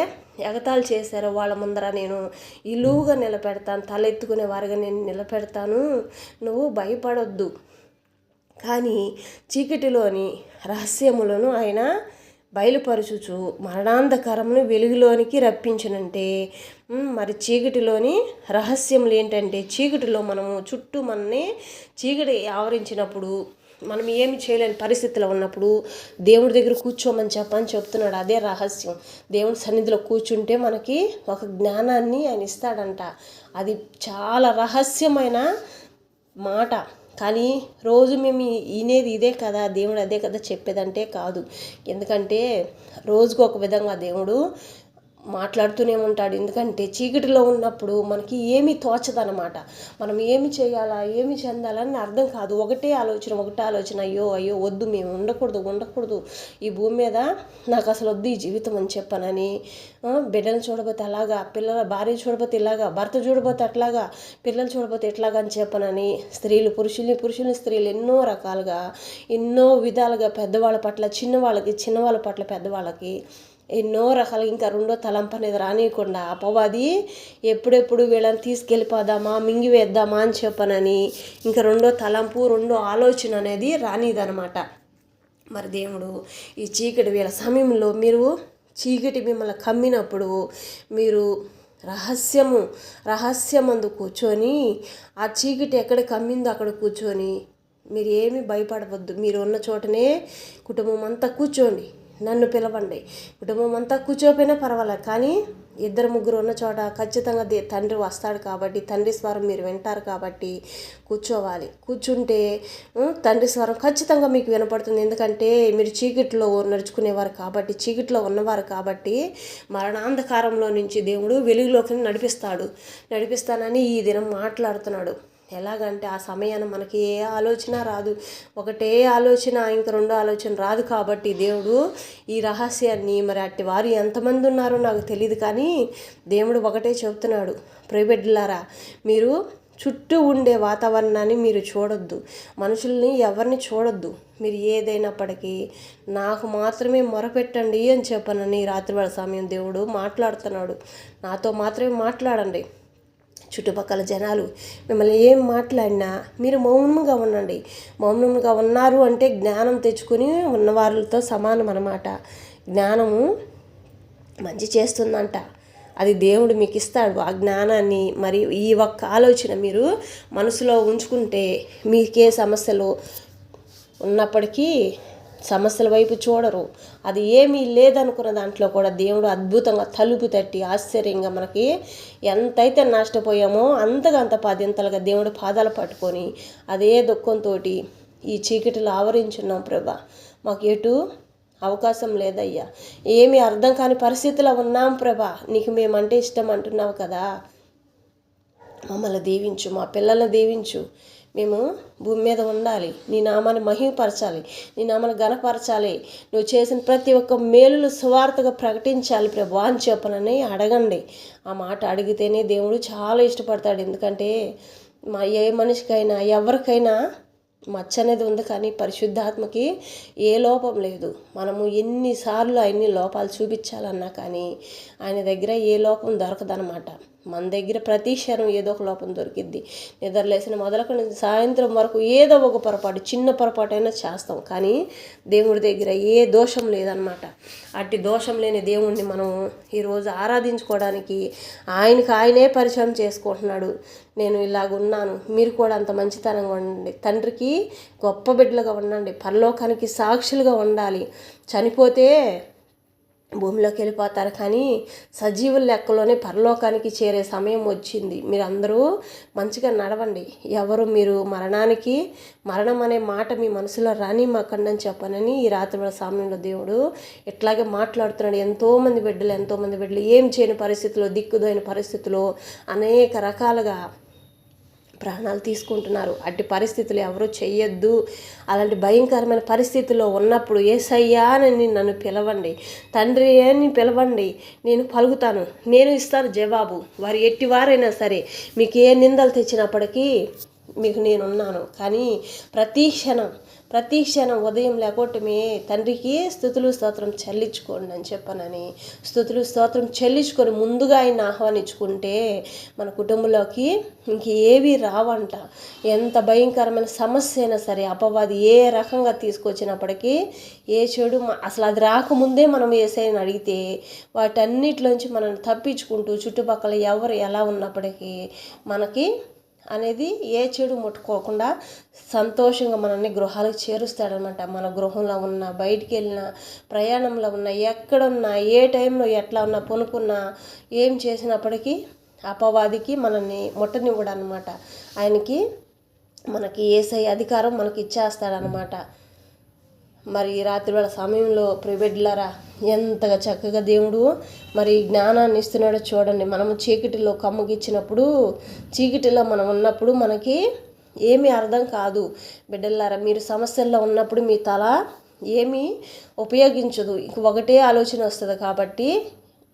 ఎగతాళి చేశారో వాళ్ళ ముందర నేను ఇలువుగా నిలబెడతాను, తలెత్తుకునే వారిగా నేను నిలబెడతాను. నువ్వు భయపడొద్దు. కానీ చీకటిలోని రహస్యములను ఆయన బయలుపరచుచు మరణాంధకారమును వెలుగులోనికి రప్పించనంటే, మరి చీకటిలోని రహస్యములు ఏంటంటే, చీకటిలో మనము చుట్టూ మనని చీకటి ఆవరించినప్పుడు మనం ఏమి చేయలేని పరిస్థితిలో ఉన్నప్పుడు దేవుడి దగ్గర కూర్చోమని చెప్తున్నాడు. అదే రహస్యం. దేవుడి సన్నిధిలో కూర్చుంటే మనకి ఒక జ్ఞానాన్ని ఆయన ఇస్తాడంట. అది చాలా రహస్యమైన మాట. కానీ రోజు మేము వినేది ఇదే కదా, దేవుడు అదే కదా చెప్పేదంటే కాదు. ఎందుకంటే రోజుకు ఒక విధంగా దేవుడు మాట్లాడుతూనే ఉంటాడు. ఎందుకంటే చీకటిలో ఉన్నప్పుడు మనకి ఏమీ తోచదనమాట. మనం ఏమి చేయాలా, ఏమి చెందాలని అర్థం కాదు. ఒకటే ఆలోచన, అయ్యో వద్దు, మేము ఉండకూడదు ఈ భూమి మీద, నాకు అసలు వద్దు ఈ జీవితం అని చెప్పనని. బిడ్డను చూడబోతే అలాగా, భార్య చూడబోతే ఇలాగా, భర్త చూడబోతే అట్లాగా, పిల్లలు చూడబోతే ఎట్లాగా అని చెప్పనని పురుషుల్ని స్త్రీలు ఎన్నో రకాలుగా ఎన్నో విధాలుగా పెద్దవాళ్ళ పట్ల చిన్నవాళ్ళ పట్ల పెద్దవాళ్ళకి ఎన్నో రకాలుగా ఇంకా రెండో తలంపు అనేది రానియకుండా అపవాది ఎప్పుడెప్పుడు వీళ్ళని తీసుకెళ్ళిపోదామా, మింగివేద్దామా అని చెప్పనని ఇంకా రెండో తలంపు, రెండో ఆలోచన అనేది రానిదనమాట. మరి దేవుడు ఈ చీకటి వీళ్ళ సమయంలో చీకటి మిమ్మల్ని కమ్మినప్పుడు మీరు రహస్యమందు కూర్చొని ఆ చీకటి ఎక్కడ కమ్మిందో అక్కడ కూర్చొని మీరు ఏమీ భయపడవద్దు. మీరు ఉన్న చోటనే కుటుంబం అంతా కూర్చోండి, నన్ను పిలవండి. కుటుంబం అంతా కూర్చోపోయినా పర్వాలేదు, కానీ 2-3 ఉన్న చోట ఖచ్చితంగా తండ్రి వస్తాడు కాబట్టి, తండ్రి స్వరం మీరు వింటారు కాబట్టి కూర్చోవాలి. కూర్చుంటే తండ్రి స్వరం ఖచ్చితంగా మీకు వినపడుతుంది. ఎందుకంటే మీరు చీకటిలో నడుచుకునేవారు కాబట్టి, చీకటిలో ఉన్నవారు కాబట్టి మరణాంధకారంలో నుంచి దేవుడు వెలుగులోకి నడిపిస్తానని ఈ దినం మాట్లాడుతున్నాడు. ఎలాగంటే ఆ సమయాన్ని మనకి ఏ ఆలోచన రాదు, ఒకటే ఆలోచన, ఇంక రెండో ఆలోచన రాదు. కాబట్టి దేవుడు ఈ రహస్యాన్ని, మరి అట్టి వారు ఎంతమంది ఉన్నారో నాకు తెలియదు, కానీ దేవుడు ఒకటే చెబుతున్నాడు, ప్రియబిడ్డలారా, మీరు చుట్టూ ఉండే వాతావరణాన్ని మీరు చూడొద్దు, మనుషుల్ని ఎవరిని చూడొద్దు. మీరు ఏదైనప్పటికీ నాకు మాత్రమే మొరపెట్టండి అని చెప్పనని రాత్రివేళ సమయం దేవుడు మాట్లాడుతున్నాడు. నాతో మాత్రమే మాట్లాడండి. చుట్టుపక్కల జనాలు మిమ్మల్ని ఏం మాట్లాడినా మీరు మౌనంగా ఉండండి. మౌనంగా ఉన్నారు అంటే జ్ఞానం తెచ్చుకొని ఉన్నవారితో సమానం అన్నమాట. జ్ఞానము మంచి చేస్తుందంట, అది దేవుడు మీకు ఇస్తాడు ఆ జ్ఞానాన్ని. మరి ఈ ఒక్క ఆలోచన మీరు మనసులో ఉంచుకుంటే మీకే సమస్యలు ఉన్నప్పటికీ సమస్యల వైపు చూడరు. అది ఏమీ లేదనుకున్న దాంట్లో కూడా దేవుడు అద్భుతంగా తలుపు తట్టి ఆశ్చర్యంగా మనకి ఎంతైతే నష్టపోయామో అంతకంత పదింతలుగా దేవుడు పాదాలు పట్టుకొని అదే దుఃఖంతో ఈ చీకటిలో ఆవరించున్నాం. ప్రభా, మాకు ఎటు అవకాశం లేదయ్యా, ఏమీ అర్థం కాని పరిస్థితిలో ఉన్నాం. ప్రభా, నీకు మేమంటే ఇష్టం అంటున్నావు కదా, మమ్మల్ని దీవించు, మా పిల్లల్ని దీవించు. మేము భూమి మీద ఉండాలి, నీ నామాన్ని మహిమపరచాలి, నీ నామాన్ని ఘనపరచాలి, నువ్వు చేసిన ప్రతి ఒక్క మేలులు సువార్తగా ప్రకటించాలి ప్రభు అని చెప్పనని అడగండి. ఆ మాట అడిగితేనే దేవుడు చాలా ఇష్టపడతాడు. ఎందుకంటే ఏ మనిషికైనా ఎవరికైనా మచ్చ అనేది ఉంది, కానీ పరిశుద్ధాత్మకి ఏ లోపం లేదు. మనము ఎన్నిసార్లు అన్ని లోపాలు చూపించాలన్నా కానీ ఆయన దగ్గర ఏ లోపం దొరకదనమాట. మన దగ్గర ప్రతి క్షణం ఏదో ఒక లోపం దొరికిద్ది. నిద్రలేసిన మొదలుకొని సాయంత్రం వరకు ఏదో ఒక పొరపాటు, చిన్న పొరపాటు అయినా చేస్తాం, కానీ దేవుడి దగ్గర ఏ దోషం లేదనమాట. అట్టి దోషం లేని దేవుణ్ణి మనం ఈరోజు ఆరాధించుకోవడానికి ఆయనే పరిచయం చేసుకుంటున్నాడు. నేను ఇలాగున్నాను, మీరు కూడా అంత మంచితనంగా ఉండండి, తండ్రికి గొప్ప బిడ్డలుగా ఉండండి, పరలోకానికి సాక్షులుగా ఉండాలి. చనిపోతే భూమిలోకి వెళ్ళిపోతారు, కానీ సజీవుల లెక్కలోనే పరలోకానికి చేరే సమయం వచ్చింది. మీరు అందరూ మంచిగా నడవండి. ఎవరు మీరు మరణం అనే మాట మీ మనసులో రాని మాకండని చెప్పనని ఈ రాత్రి సమయంలో దేవుడు ఇట్లాగే మాట్లాడుతున్నాడు. ఎంతోమంది బిడ్డలు ఏం చేయని పరిస్థితుల్లో, దిక్కుదోయిన పరిస్థితుల్లో అనేక రకాలుగా ప్రాణాలు తీసుకుంటున్నారు. అట్టి పరిస్థితులు ఎవరూ చెయ్యొద్దు. అలాంటి భయంకరమైన పరిస్థితుల్లో ఉన్నప్పుడు యేసయ్యా అని నన్ను పిలవండి, తండ్రి అని పిలవండి, నేను పలుకుతాను, నేను ఇస్తాను జవాబు. వారు ఎట్టివారైనా సరే మీకు ఏ నిందలు తెచ్చినప్పటికీ మీకు నేనున్నాను. కానీ ప్రతి క్షణం ఉదయం లేకపోవటమే తండ్రికి స్తుతులు స్తోత్రం చెల్లించుకోండి అని చెప్పనని స్తుతులు స్తోత్రం చెల్లించుకొని ముందుగా ఆయన ఆహ్వానించుకుంటే మన కుటుంబంలోకి ఇంకేవి రావంట. ఎంత భయంకరమైన సమస్య అయినా సరే అపవాది ఏ రకంగా తీసుకొచ్చినప్పటికీ ఏ చెడు అసలు అది రాకముందే మనం యేసయ్యని అడిగితే వాటన్నిటిలోంచి మనం తప్పించుకుంటూ చుట్టుపక్కల ఎవరు ఎలా ఉన్నప్పటికీ మనకి అనేది ఏ చెడు ముట్టుకోకుండా సంతోషంగా మనల్ని గృహాలకు చేరుస్తాడనమాట. మన గృహంలో ఉన్న, బయటికి వెళ్ళిన, ప్రయాణంలో ఉన్న, ఎక్కడున్నా, ఏ టైంలో ఎట్లా ఉన్నా, పొనుకున్నా, ఏం చేసినప్పటికీ అపవాదికి మనల్ని ముట్టనివ్వడనమాట. మనకి యేసయ్య అధికారం మనకి ఇచ్చేస్తాడనమాట. మరి రాత్రివేళ సమయంలో ప్రియబిడ్డలారా, ఎంతగా చక్కగా దేవుడు మరి జ్ఞానాన్ని ఇస్తున్నాడో చూడండి. మనము చీకటిలో కమ్ముగిచ్చినప్పుడు, చీకటిలో మనం ఉన్నప్పుడు మనకి ఏమీ అర్థం కాదు. బిడ్డలారా, మీరు సమస్యల్లో ఉన్నప్పుడు మీ తల ఏమీ ఉపయోగించదు, ఇంక ఒకటే ఆలోచన వస్తుంది. కాబట్టి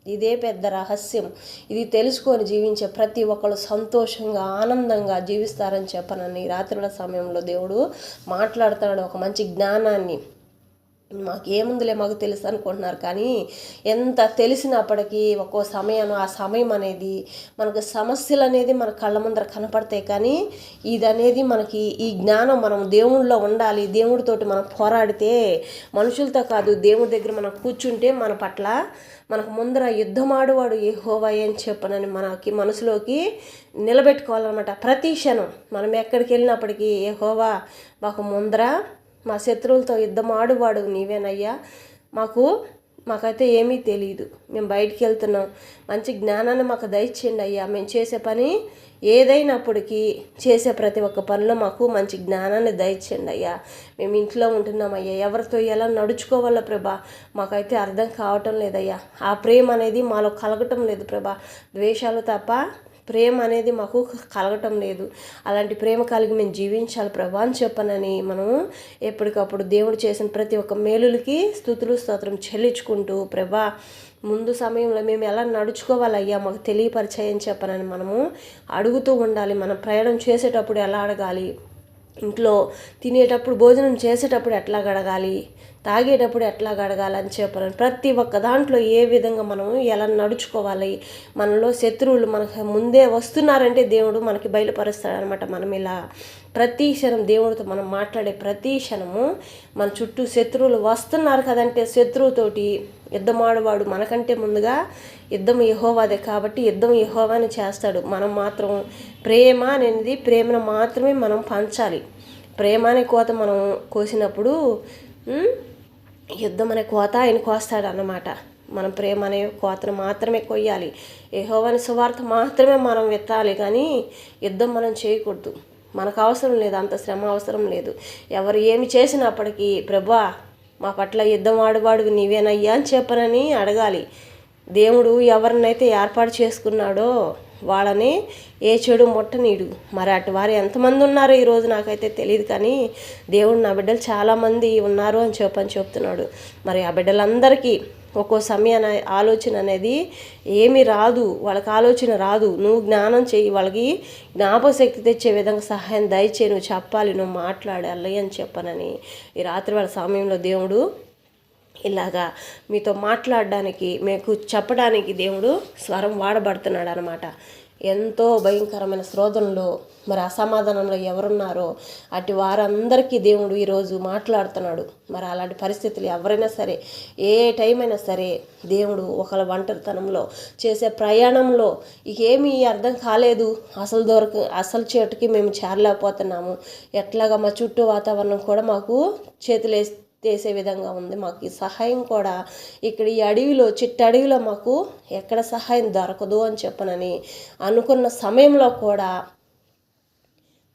ఇదే పెద్ద రహస్యం. ఇది తెలుసుకొని జీవించే ప్రతి ఒక్కరు సంతోషంగా, ఆనందంగా జీవిస్తారని చెప్పనని రాత్రివేళ సమయంలో దేవుడు మాట్లాడుతున్నాడు. ఒక మంచి జ్ఞానాన్ని మాకేముందులే మాకు తెలుసు అనుకుంటున్నారు, కానీ ఎంత తెలిసినప్పటికీ ఒక్కో ఆ సమయం అనేది మనకు సమస్యలు అనేది మన కళ్ళ ముందర కనపడతాయి. కానీ ఇదనేది మనకి ఈ జ్ఞానం మనం దేవుళ్ళలో ఉండాలి. దేవుడితోటి మనం పోరాడితే, మనుషులతో కాదు దేవుడి దగ్గర మనం కూర్చుంటే మన పట్ల మనకు ముందర యుద్ధమాడువాడు యెహోవాయే అని చెప్పనని మనకి మనసులోకి నిలబెట్టుకోవాలన్నమాట. ప్రతి క్షణం మనం ఎక్కడికి వెళ్ళినప్పటికీ యెహోవా మాకు ముందర మా శత్రువులతో యుద్ధం ఆడువాడు నీవేనయ్యా, మాకైతే ఏమీ తెలియదు, మేము బయటికి వెళ్తున్నాం, మంచి జ్ఞానాన్ని మాకు దయచేయండి అయ్యా. మేము చేసే పని ఏదైనప్పటికీ చేసే ప్రతి ఒక్క పనిలో మాకు మంచి జ్ఞానాన్ని దయచేయండి అయ్యా. మేము ఇంట్లో ఉంటున్నామయ్యా, ఎవరితో ఎలా నడుచుకోవాలో ప్రభా మాకైతే అర్థం కావటం లేదయ్యా. ఆ ప్రేమ అనేది మాలో కలగటం లేదు ప్రభా. ద్వేషాలు తప్ప ప్రేమ అనేది మాకు కలగటం లేదు. అలాంటి ప్రేమ కలిగి మేము జీవించాలి ప్రభా అని చెప్పనని మనము ఎప్పటికప్పుడు దేవుడు చేసిన ప్రతి ఒక్క మేలులకి స్తుతులు స్తోత్రం చెల్లించుకుంటూ, ప్రభా ముందు సమయంలో మేము ఎలా నడుచుకోవాలయ్యా మాకు తెలియపరిచాయని చెప్పనని మనము అడుగుతూ ఉండాలి. మనం ప్రయాణం చేసేటప్పుడు ఎలా అడగాలి, ఇంట్లో తినేటప్పుడు భోజనం చేసేటప్పుడు ఎట్లా గడగాలి, తాగేటప్పుడు ఎట్లా గడగాలని చెప్పాలని ప్రతి ఒక్క దాంట్లో ఏ విధంగా మనం ఎలా నడుచుకోవాలి. మనలో శత్రువులు మనకు ముందే వస్తున్నారంటే దేవుడు మనకి బయలుపరుస్తాడనమాట. మనం ఇలా ప్రతి క్షణం దేవుడితో మనం మాట్లాడే ప్రతి క్షణము మన చుట్టూ శత్రువులు వస్తున్నారు కదంటే శత్రువుతోటి యుద్ధమాడువాడు మనకంటే ముందుగా యుద్ధం యెహోవాదే కాబట్టి యుద్ధం యెహోవానే చేస్తాడు. మనం మాత్రం ప్రేమ అనేది ప్రేమను మాత్రమే మనం పంచాలి. ప్రేమ అనే కోత మనం కోసినప్పుడు యుద్ధం అనే కోత ఆయన కోస్తాడు అన్నమాట. మనం ప్రేమ అనే కోతను మాత్రమే కొయ్యాలి. యెహోవాని సువార్త మాత్రమే మనం విత్తాలి, కానీ యుద్ధం మనం చేయకూడదు. మనకు అవసరం లేదు, అంత శ్రమ అవసరం లేదు. ఎవరు ఏమి చేసినప్పటికీ ప్రభువా మా పట్ల యుద్ధం ఆడువాడు నీవేనయ్యా అని చెప్పనని అడగాలి. దేవుడు ఎవరినైతే ఏర్పాటు చేసుకున్నాడో వాళ్ళని ఏ చెడు ముట్టనీడు. మరి అటు వారు ఎంతమంది ఉన్నారో ఈరోజు నాకైతే తెలియదు, కానీ దేవుడు నా బిడ్డలు చాలామంది ఉన్నారు అని చెప్తున్నాడు. మరి ఆ బిడ్డలందరికీ ఒక్కో సమయాన ఆలోచన అనేది ఏమీ రాదు, వాళ్ళకి ఆలోచన రాదు. నువ్వు జ్ఞానం చెయ్యి, వాళ్ళకి జ్ఞాపకశక్తి తెచ్చే విధంగా సహాయం దయచేయి, నువ్వు చెప్పాలి, నువ్వు మాట్లాడాలి అని చెప్పనని ఈ రాత్రి వాళ్ళ సమయంలో దేవుడు ఇలాగా మీతో మాట్లాడడానికి మీకు చెప్పడానికి దేవుడు స్వరం వాడబడుతున్నాడు అనమాట. ఎంతో భయంకరమైన శోధనలో మరి అసమాధానంలో ఎవరున్నారో అటు వారందరికీ దేవుడు ఈరోజు మాట్లాడుతున్నాడు. మరి అలాంటి పరిస్థితులు ఎవరైనా సరే ఏ టైం అయినా సరే దేవుడు ఒకళ్ళ ఒంటరితనంలో చేసే ప్రయాణంలో ఏమీ అర్థం కాలేదు, అసలు చోటుకి మేము చేరలేకపోతున్నాము, ఎట్లాగా మా చుట్టూ వాతావరణం కూడా మాకు చేసే విధంగా ఉంది, మాకు ఈ సహాయం కూడా ఇక్కడ ఈ అడవిలో చిట్టడవిలో మాకు ఎక్కడ సహాయం దొరకదు అని చెప్పనని అనుకున్న సమయంలో కూడా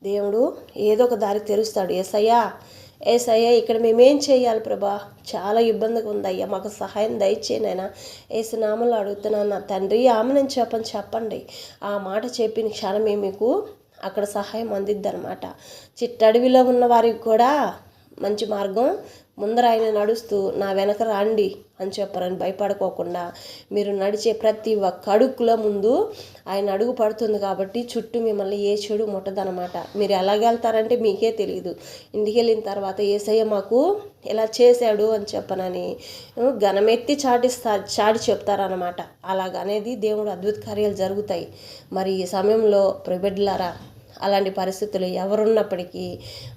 దేవుడు ఏదో ఒక దారి తెరుస్తాడు. ఏసయ్యా ఇక్కడ మేమేం చేయాలి ప్రభా, చాలా ఇబ్బందిగా ఉందయ్యా, మాకు సహాయం దయచేయనైనా ఏసు నామములో అడుగుతున్నాను నా తండ్రి ఆమెనని చెప్పండి. ఆ మాట చెప్పిన క్షణమే మీకు అక్కడ సహాయం అందిద్ది అనమాట. చిట్టడవిలో ఉన్న వారికి కూడా మంచి మార్గం ముందర ఆయన నడుస్తూ నా వెనక రండి అని చెప్పారని భయపడుకోకుండా మీరు నడిచే ప్రతి ఒక్క అడుగులో ముందు ఆయన అడుగు పడుతుంది కాబట్టి చుట్టూ మిమ్మల్ని ఏ చెడు ముట్టదనమాట. మీరు ఎలాగెళ్తారంటే మీకే తెలియదు. ఇంటికి వెళ్ళిన తర్వాత యేసయ్య మాకు ఇలా చేశాడు అని చెప్పనని ఘనమెత్తి చాటి చెప్తారనమాట. అలాగనేది దేవుడు అద్భుత కార్యాలు జరుగుతాయి. మరి ఈ సమయంలో బిడ్డలారా అలాంటి పరిస్థితులు ఎవరున్నప్పటికీ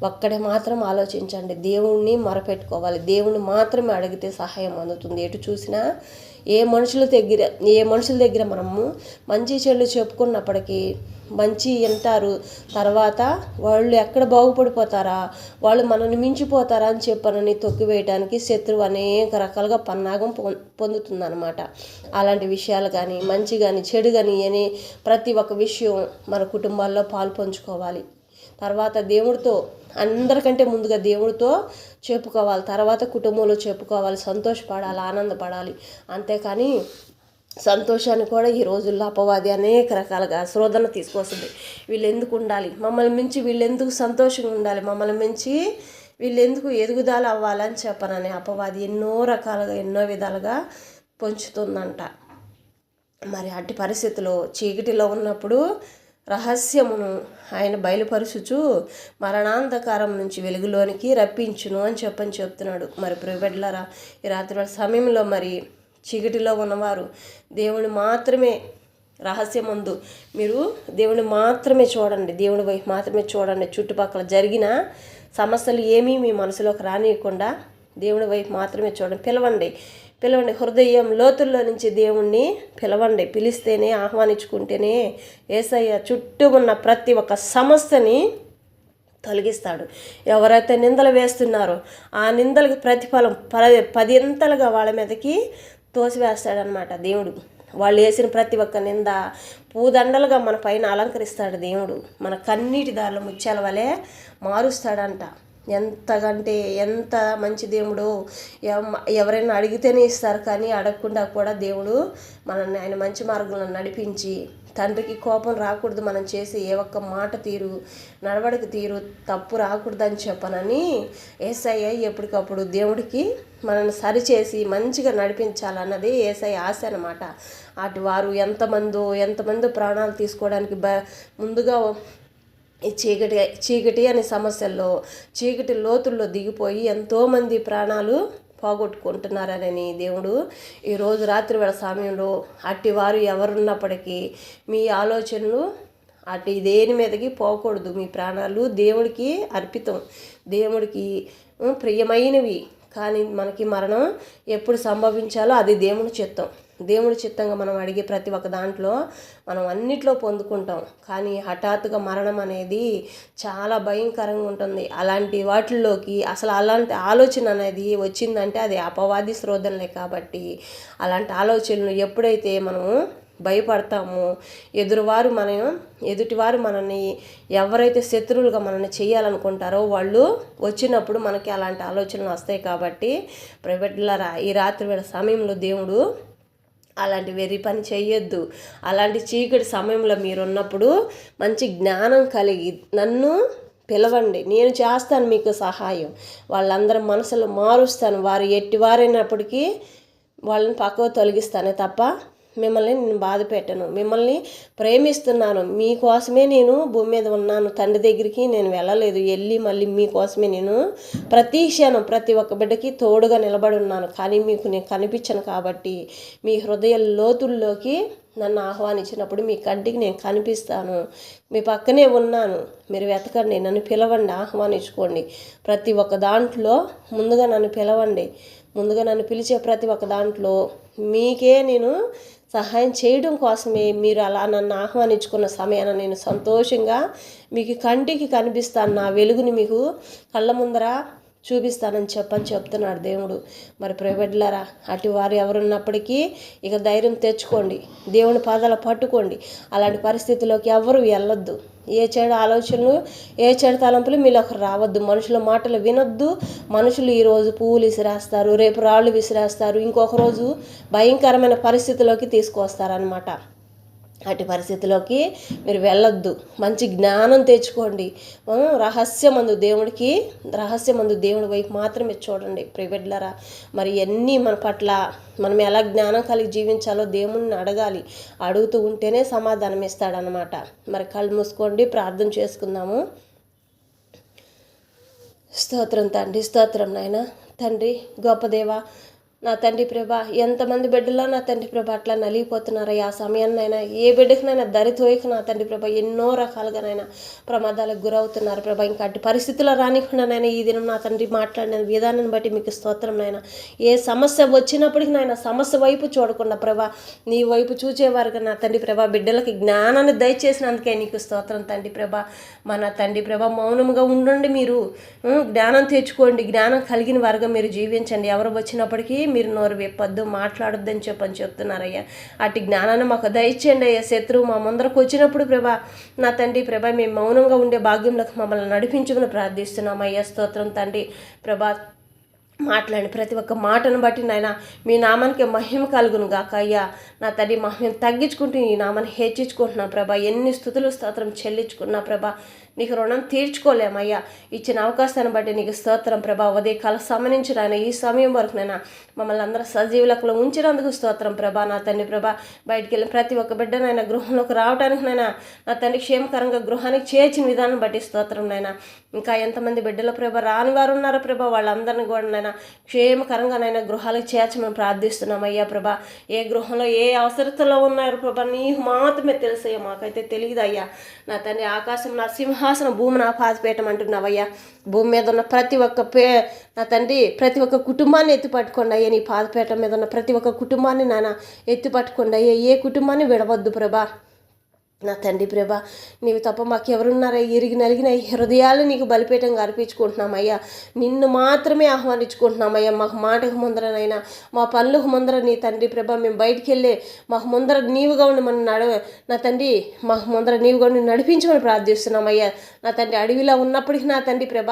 ఒక్కడే మాత్రం ఆలోచించండి, దేవుణ్ణి మొరపెట్టుకోవాలి. దేవుణ్ణి మాత్రమే అడిగితే సహాయం అందుతుంది. ఎటు చూసినా ఏ మనుషుల దగ్గర మనము మంచి చెడు చెప్పుకున్నప్పటికీ మంచి వింటారు, తర్వాత వాళ్ళు ఎక్కడ బాగుపడిపోతారా, వాళ్ళు మనల్ని మించిపోతారా అని చెప్పనని తొక్కివేయడానికి శత్రువు అనేక రకాలుగా పన్నాగం పొందుతుందన్నమాట. అలాంటి విషయాలు కానీ మంచి కానీ చెడు కానీ అని ప్రతి ఒక్క విషయం మన కుటుంబాల్లో పాలు పంచుకోవాలి. తర్వాత దేవుడితో అందరికంటే ముందుగా దేవుడితో చెప్పుకోవాలి, తర్వాత కుటుంబంలో చెప్పుకోవాలి, సంతోషపడాలి, ఆనందపడాలి. అంతేకాని సంతోషాన్ని కూడా ఈ రోజుల్లో అపవాది అనేక రకాలుగా శోధన తీసుకొస్తుంది. వీళ్ళు ఎందుకు ఉండాలి, మమ్మల్ని మించి వీళ్ళు ఎందుకు సంతోషంగా ఉండాలి, మమ్మల్ని మించి వీళ్ళు ఎందుకు ఎదుగుదల అవ్వాలని చెప్పనని అపవాది ఎన్నో రకాలుగా ఎన్నో విధాలుగా పొంచుతుందంట. మరి అట్టి పరిస్థితిలో చీకటిలో ఉన్నప్పుడు రహస్యమును ఆయన బయలుపరుచుచు మరణాంధకారం నుంచి వెలుగులోనికి రప్పించును అని చెప్తున్నాడు. మరి ప్రియబిడ్డలారా ఈ రాత్రి సమయంలో మరి చీకటిలో ఉన్నవారు దేవుని మాత్రమే రహస్యమందు మీరు దేవుని మాత్రమే చూడండి, దేవుని వైపు మాత్రమే చూడండి. చుట్టుపక్కల జరిగిన సమస్యలు ఏమీ మీ మనసులోకి రానియకుండా దేవుని వైపు మాత్రమే చూడండి. పిలవండి హృదయం లోతుల్లో నుంచి దేవుణ్ణి పిలవండి. పిలిస్తేనే ఆహ్వానించుకుంటేనే యేసయ్య చుట్టూ ఉన్న ప్రతి ఒక్క సమస్యని తొలగిస్తాడు. ఎవరైతే నిందలు వేస్తున్నారో ఆ నిందలకి ప్రతిఫలం 10 వాళ్ళ మీదకి తోసివేస్తాడనమాట దేవుడు. వాళ్ళు వేసిన ప్రతి ఒక్క నింద పూదండలుగా మన పైన అలంకరిస్తాడు దేవుడు. మన కన్నీటి దారిలో ముత్యాల వలె మారుస్తాడంట. ఎంతకంటే ఎంత మంచి దేవుడు. ఎవరైనా అడిగితేనే ఇస్తారు, కానీ అడగకుండా కూడా దేవుడు మనల్ని ఆయన మంచి మార్గంలో నడిపించి, తండ్రికి కోపం రాకూడదు మనం చేసే ఏ ఒక్క మాట తీరు, నడవడిక తీరు తప్పు రాకూడదని చెప్పనని యేసయ్య ఎప్పటికప్పుడు దేవుడికి మనల్ని సరిచేసి మంచిగా నడిపించాలన్నది యేసయ్య ఆశ అన్నమాట. అటు వారు ఎంతమందో ప్రాణాలు తీసుకోవడానికి ముందుగా ఈ చీకటి అనే సమస్యల్లో, చీకటి లోతుల్లో దిగిపోయి ఎంతోమంది ప్రాణాలు పోగొట్టుకుంటున్నారని దేవుడు ఈరోజు రాత్రి వేళ సమయంలో అట్టి వారు ఎవరున్నప్పటికీ మీ ఆలోచనలు అటు దేని మీదకి పోకూడదు. మీ ప్రాణాలు దేవుడికి అర్పితం, దేవుడికి ప్రియమైనవి. కానీ మనకి మరణం ఎప్పుడు సంభవించాలో అది దేవుని చిత్తం. దేవుడి చిత్తంగా మనం అడిగే ప్రతి ఒక్క దాంట్లో మనం అన్నిట్లో పొందుకుంటాం. కానీ హఠాత్తుగా మరణం అనేది చాలా భయంకరంగా ఉంటుంది. అలాంటి వాటిల్లోకి అసలు అలాంటి ఆలోచన అనేది వచ్చిందంటే అది అపవాది శోధనలే. కాబట్టి అలాంటి ఆలోచనలు ఎప్పుడైతే మనము భయపడతాము, ఎదుటివారు మనల్ని ఎవరైతే శత్రువులుగా మనల్ని చేయాలనుకుంటారో వాళ్ళు వచ్చినప్పుడు మనకి అలాంటి ఆలోచనలు వస్తాయి. కాబట్టి ప్రైవేట్లరా ఈ రాత్రి వేళ సమయంలో దేవుడు అలాంటి వెర్రి పని చేయొద్దు. అలాంటి చీకటి సమయంలో మీరున్నప్పుడు మంచి జ్ఞానం కలిగి నన్ను పిలవండి, నేను చేస్తాను మీకు సహాయం. వాళ్ళందరి మనసులో మారుస్తాను. వారు ఎట్టివారైనప్పటికీ వాళ్ళని పక్కకు తొలగిస్తానే తప్ప మిమ్మల్ని నేను బాధ పెట్టను. మిమ్మల్ని ప్రేమిస్తున్నాను, మీకోసమే నేను భూమి మీద ఉన్నాను. తండ్రి దగ్గరికి నేను వెళ్ళలేదు, మళ్ళీ మీకోసమే నేను ప్రతి క్షణం ప్రతి ఒక్క బిడ్డకి తోడుగా నిలబడి ఉన్నాను. కానీ మీకు నేను కనిపించను. కాబట్టి మీ హృదయ లోతుల్లోకి నన్ను ఆహ్వానించినప్పుడు మీ కంటికి నేను కనిపిస్తాను, మీ పక్కనే ఉన్నాను. మీరు వెతకండి, నన్ను పిలవండి, ఆహ్వానించుకోండి. ప్రతి ఒక్క దాంట్లో ముందుగా నన్ను పిలవండి. ముందుగా నన్ను పిలిచే ప్రతి ఒక్క దాంట్లో మీకే నేను సహాయం చేయడం కోసమే మీరు అలా నన్ను ఆహ్వానించుకున్న సమయాన నేను సంతోషంగా మీకు కంటికి కనిపిస్తాను, నా వెలుగుని మీకు కళ్ళ ముందర చూపిస్తానని చెప్తున్నాడు దేవుడు. మరి ప్రైవేట్లరా అటు వారు ఎవరున్నప్పటికీ ఇక ధైర్యం తెచ్చుకోండి, దేవుని పాదాలు పట్టుకోండి. అలాంటి పరిస్థితుల్లోకి ఎవరు వెళ్ళొద్దు. ఏ చెడు ఆలోచనలు, ఏ చెడు తలంపులు మీలోకి రావద్దు. మనుషుల మాటలు వినొద్దు. మనుషులు ఈరోజు పువ్వులు విసిరేస్తారు, రేపు రాళ్ళు విసిరేస్తారు, ఇంకొక రోజు భయంకరమైన పరిస్థితిలోకి తీసుకొస్తారనమాట. అటు పరిస్థితిలోకి మీరు వెళ్ళొద్దు. మంచి జ్ఞానం తెచ్చుకోండి. రహస్యమందు దేవుడి వైపు మాత్రమే చూడండి. ప్రైవేట్లరా మరి ఎన్ని మన పట్ల మనం ఎలా జ్ఞానం కలిగి జీవించాలో దేవుణ్ణి అడగాలి. అడుగుతూ ఉంటేనే సమాధానం ఇస్తాడనమాట. మరి కళ్ళు మూసుకోండి, ప్రార్థన చేసుకుందాము. స్తోత్రం తండ్రి, స్తోత్రం నాయన. తండ్రి గొప్ప దేవా, నా తండ్రి ప్రభా, ఎంతమంది బిడ్డలో నా తండ్రి ప్రభా అట్లా నలిగిపోతున్నారు. ఆ సమయాన్నైనా ఏ బిడ్డకినైనా దరితోయక నా తండ్రి ప్రభా ఎన్నో రకాలుగానైనా ప్రమాదాలకు గురవుతున్నారు ప్రభా. ఇంకా అటు పరిస్థితుల్లో రానికుండానైనా ఈ దినం నా తండ్రి మాట్లాడిన విధానాన్ని బట్టి మీకు స్తోత్రం నాయన. ఏ సమస్య వచ్చినప్పటికీ నాయన సమస్య వైపు చూడకుండా ప్రభా నీ వైపు చూచేవారుగా నా తండ్రి ప్రభా బిడ్డలకి జ్ఞానాన్ని దయచేసినందుకే నీకు స్తోత్రం తండ్రి ప్రభా. మన తండ్రి ప్రభా మౌనంగా ఉండండి, మీరు జ్ఞానం తెచ్చుకోండి, జ్ఞానం కలిగిన వారుగా మీరు జీవించండి. ఎవరు వచ్చినప్పటికీ మీరు నోరు విప్పొద్దు, మాట్లాడొద్దని చెప్తున్నారయ్యా. అటు జ్ఞానాన్ని మాకు దయచేయండి అయ్యా. శత్రువు మా ముందరకు వచ్చినప్పుడు ప్రభా నా తండ్రి ప్రభా మేము మౌనంగా ఉండే భాగ్యంలోకి మమ్మల్ని నడిపించుకుని ప్రార్థిస్తున్నాం అయ్యా. స్తోత్రం తండ్రి ప్రభా. మాట్లాడి ప్రతి ఒక్క మాటను బట్టి నాయన మీ నామానికి మహిమ కలుగును గాక అయ్యా. నా తండ్రి మహిమ తగ్గించుకుంటూ ఈ నామాన్ని హెచ్చించుకుంటున్నా ప్రభా. ఎన్ని స్తుతులు స్తోత్రం చెల్లించుకున్నా ప్రభా, నీకు రుణం తీర్చుకోలేమయ్యా. ఇచ్చిన అవకాశాన్ని బట్టి నీకు స్తోత్రం ప్రభా. ఉదయకాల సమయించి నాయన ఈ సమయం వరకు నైనా మమ్మల్ని అందరూ సజీవులకు ఉంచినందుకు స్తోత్రం ప్రభా. నా తండ్రి ప్రభా బయటికి వెళ్ళిన ప్రతి ఒక్క బిడ్డనైనా గృహంలోకి రావడానికి నైనా నా తండ్రి క్షేమకరంగా గృహానికి చేర్చిన విధానం బట్టి స్తోత్రం నైనా. ఇంకా ఎంతమంది బిడ్డల ప్రభా రాని వారు ఉన్నారో ప్రభా వాళ్ళందరినీ కూడా నైనా క్షేమకరంగానైనా గృహాలకు చేర్చమని ప్రార్థిస్తున్నాం అయ్యా ప్రభా. ఏ గృహంలో ఏ అవసరతలో ఉన్నారు ప్రభా నీకు మాత్రమే తెలుసయ్యా, మాకైతే తెలియదు అయ్యా. నా తండ్రి ఆకాశం నా సింహాసనం, భూమి నా పాదపీఠం అంటున్నావయ్యా. భూమి మీద ఉన్న ప్రతి ఒక్క నా తండ్రి ప్రతి ఒక్క కుటుంబాన్ని ఎత్తిపట్టుకోండి అయ్యా. నీ పాదపీఠం మీద ఉన్న ప్రతి ఒక్క కుటుంబాన్ని నాన్న ఎత్తిపట్టుకోండి అయ్యా. ఏ కుటుంబాన్ని విడవద్దు ప్రభా. నా తండ్రి ప్రభ, నీవు తప్ప మాకెవరున్నారా? ఇరిగి నలిగిన హృదయాలు నీకు బలిపీఠంగా అర్పించుకుంటున్నామయ్యా. నిన్ను మాత్రమే ఆహ్వానించుకుంటున్నామయ్యా. మాకు మాటకు ముందరనైనా, మా పనులకు ముందర నీ తండ్రి ప్రభ, మేము బయటికి వెళ్ళే మాకు ముందర నీవుగా ఉండి మనం నా తండ్రి మాకు ముందర నీవుగా ఉండి నడిపించమని ప్రార్థిస్తున్నామయ్యా. నా తండ్రి అడవిలో ఉన్నప్పటికీ నా తండ్రి ప్రభ,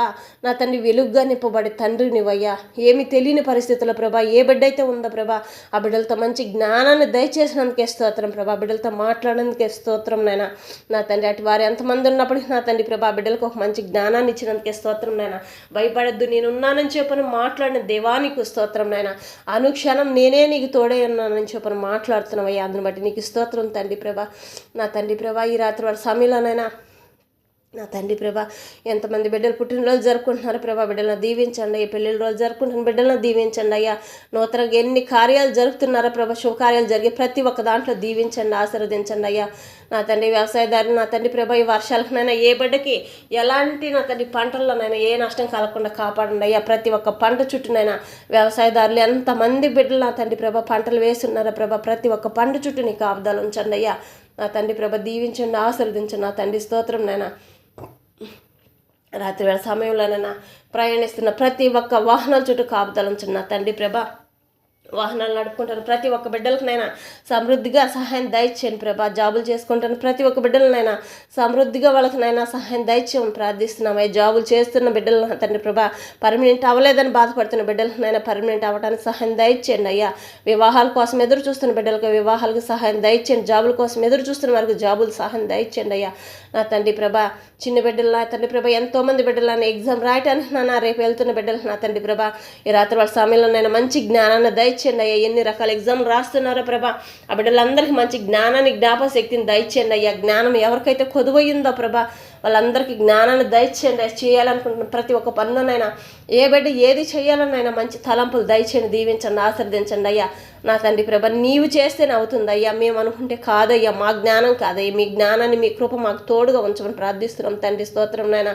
నా తండ్రి వెలుగుగా నింపబడే తండ్రి నీవయ్యా. ఏమి తెలియని పరిస్థితుల్లో ప్రభ, ఏ బిడ్డ అయితే ఉందో ప్రభ, ఆ బిడ్డలతో మంచి జ్ఞానాన్ని దయచేసినందుకే స్తోత్రం ప్రభ. బిడ్డలతో మాట్లాడేందుకే స్తోత్రం నైనా. నా తండ్రి అటు వారు ఎంతమంది ఉన్నప్పటికీ నా తండ్రి ప్రభా, బిడ్డలకు ఒక మంచి జ్ఞానాన్ని ఇచ్చినందుకే స్తోత్రం నాయన. భయపడద్దు, నేనున్నానని చెప్పని మాట్లాడిన దేవానికి స్తోత్రం నాయన. అనుక్షణం నేనే నీకు తోడే ఉన్నానని చెప్పని మాట్లాడుతున్నావయ్యా. అందుని బట్టి నీకు స్తోత్రం తండ్రి ప్రభా. నా తండ్రి ప్రభా, ఈ రాత్రి వారి సమయంలోనైనా నా తండ్రి ప్రభా, ఎంతమంది బిడ్డలు పుట్టినరోజు జరుపుకుంటున్నారు ప్రభా, బిడ్డలను దీవించండి అయ్యా. పెళ్ళిళ్ళ రోజు జరుపుకుంటున్న బిడ్డలను దీవించండి అయ్యా. నూతనంగా ఎన్ని కార్యాలు జరుపుతున్నారో ప్రభా, శుభకార్యాలు జరిగే ప్రతి ఒక్క దాంట్లో దీవించండి, ఆశీర్వదించండి అయ్యా. నా తండ్రి వ్యవసాయదారులు నా తండ్రి ప్రభా, ఈ వర్షాలకునైనా ఏ బిడ్డకి ఎలాంటి నా తండ్రి పంటల్లోనైనా ఏ నష్టం కలగకుండా కాపాడండి అయ్యా. ప్రతి ఒక్క పంట చుట్టూనైనా వ్యవసాయదారులు ఎంతమంది బిడ్డలు నా తండ్రి ప్రభా పంటలు వేస్తున్నారో ప్రభా, ప్రతి ఒక్క పంట చుట్టూ నీకు కాపుదలు ఉంచండి అయ్యా. నా తండ్రి ప్రభా, దీవించండి, ఆశీర్వదించండి నా తండ్రి. స్తోత్రం నాయన. రాత్రి వేళ సమయంలోనైనా ప్రయాణిస్తున్న ప్రతి ఒక్క వాహనాల చుట్టూ కాపుదలు ఉంచండి నా తండ్రి ప్రభా. వాహనాలు నడుపుకుంటాను ప్రతి ఒక్క బిడ్డలకునైనా సమృద్ధిగా సహాయం దయచేయండి ప్రభా. జాబులు చేసుకుంటాను ప్రతి ఒక్క బిడ్డలనైనా సమృద్ధిగా వాళ్ళకినైనా సహాయం దయచేయమని ప్రార్థిస్తున్నాం. జాబులు చేస్తున్న బిడ్డలు తండ్రి ప్రభా, పర్మనెంట్ అవ్వలేదని బాధపడుతున్న బిడ్డలకైనా పర్మనెంట్ అవ్వడానికి సహాయం దయచేయండి అయ్యా. వివాహాల కోసం ఎదురు చూస్తున్న బిడ్డలకు వివాహాలకు సహాయం దయచేయండి. జాబుల కోసం ఎదురు చూస్తున్న వారికి జాబులు సహాయం దయచేయండి అయ్యా. నా తండ్రి ప్రభా, చిన్న బిడ్డలు నా తండ్రి ప్రభా, ఎంతోమంది బిడ్డలు ఎగ్జామ్ రాయటానికి నా రేపు వెళ్తున్న బిడ్డలు నా తండ్రి ప్రభా, ఈ రాత్రి వాళ్ళ సమయంలో నేను మంచి జ్ఞానాన్ని దయచేయండి అయ్యా. ఎన్ని రకాల ఎగ్జామ్లు రాస్తున్నారో ప్రభా, ఆ బిడ్డలందరికీ మంచి జ్ఞానాన్ని జ్ఞాపక శక్తిని దయచేయండి అయ్యా. జ్ఞానం ఎవరికైతే కొదువయ్యిందో ప్రభా, వాళ్ళందరికీ జ్ఞానాన్ని దయచేయండి. చేయాలనుకుంటున్న ప్రతి ఒక్క పనులనైనా ఏ బిడ్డ ఏది చేయాలనైనా మంచి తలంపులు దయచేయండి, దీవించండి, ఆశీర్వదించండి అయ్యా. నా తండ్రి ప్రభా, నీవు చేస్తేనే అవుతుంది అయ్యా, మేము అనుకుంటే కాదయ్యా, మా జ్ఞానం కాదయ్యా. మీ జ్ఞానాన్ని మీ కృప మాకు తోడుగా ఉంచమని ప్రార్థిస్తున్నాం తండ్రి. స్తోత్రం నాయన.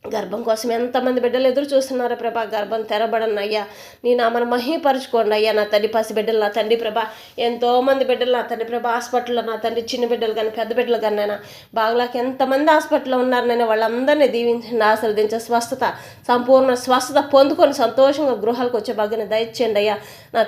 గర్భం కోసం ఎంతమంది బిడ్డలు ఎదురు చూస్తున్నారో ప్రభా, గర్భం తెరబడను అయ్యా. నీ నామను మహిమపరచుకోండి అయ్యా. నా తండ్రి పసి బిడ్డలు నా తండ్రి ప్రభా, ఎంతోమంది బిడ్డలు నా తండ్రి ప్రభా హాస్పిటల్లో నా తండ్రి చిన్న బిడ్డలు కానీ పెద్ద బిడ్డలు కానీ నైనా బాగులాకి ఎంతమంది హాస్పిటల్లో ఉన్నారనైనా వాళ్ళందరినీ దీవించండి, ఆశీర్వదించే స్వస్థత సంపూర్ణ స్వస్థత పొందుకొని సంతోషంగా గృహాలకు వచ్చే భాగ్యాన్ని దయచేయండి అయ్యా. నా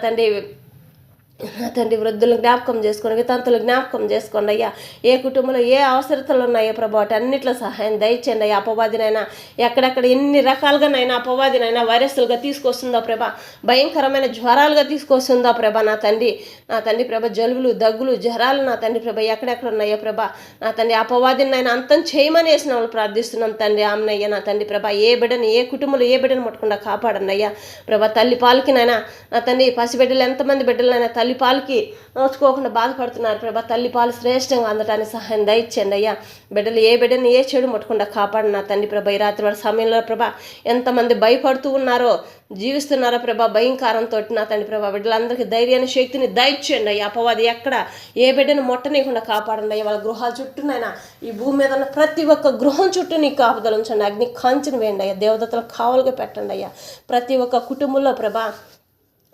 తండ్రి వృద్ధులను జ్ఞాపకం చేసుకోండి, వితంతులు జ్ఞాపకం చేసుకోండి అయ్యా. ఏ కుటుంబంలో ఏ అవసరతలు ఉన్నాయో ప్రభా, వాటి అన్నింటిలో సహాయం దయచేయండి అయ్యా. అపవాదినైనా ఎక్కడెక్కడ ఎన్ని రకాలుగానైనా అపవాదినైనా వైరస్లుగా తీసుకొస్తుందో ప్రభా, భయంకరమైన జ్వరాలుగా తీసుకొస్తుందో ప్రభా, నా తండ్రి ప్రభా, జలుబులు దగ్గులు జ్వరాలు నా తండ్రి ప్రభా ఎక్కడెక్కడ ఉన్నాయో ప్రభా, నా తండ్రి అపవాదినైనా అంతం చేయమని వేసిన వాళ్ళు ప్రార్థిస్తున్నాం తండ్రి. ఆమెనయ్యా నా తండ్రి ప్రభా, ఏ బిడ్డని ఏ కుటుంబంలో ఏ బిడ్డను ముట్టకుండా కాపాడండి అయ్యా ప్రభా. తల్లి పాలకినైనా నా తండ్రి పసిబిడ్డలు ఎంతమంది బిడ్డలైనా తల్లి పాలకి నోచుకోకుండా బాధపడుతున్నారు ప్రభా, తల్లి పాలు శ్రేష్టంగా అందటానికి సహాయం దయచేయండి అయ్యా. బిడ్డలు ఏ బిడ్డని ఏ చెడు ముట్టకుండా కాపాడు నా తండ్రి ప్రభా. ఈ రాత్రి వారి సమయంలో ప్రభా ఎంతమంది భయపడుతూ ఉన్నారో జీవిస్తున్నారో ప్రభా భయంకరంతో నా తండ్రి ప్రభా, బిడ్డలందరికీ ధైర్యాన్ని శక్తిని దయచేయండి అయ్యా. అపవాది ఎక్కడ ఏ బిడ్డను ముట్టనీయకుండా కాపాడండి అయ్యా. వాళ్ళ గృహాల చుట్టూనైనా ఈ భూమి మీద ఉన్న ప్రతి ఒక్క గృహం చుట్టూ నీకు కాపుదలు ఉంచండి, అగ్ని కాంచెను వేయండి అయ్యా. దేవదత్తలకు కావలుగా పెట్టండి అయ్యా. ప్రతి ఒక్క కుటుంబంలో ప్రభా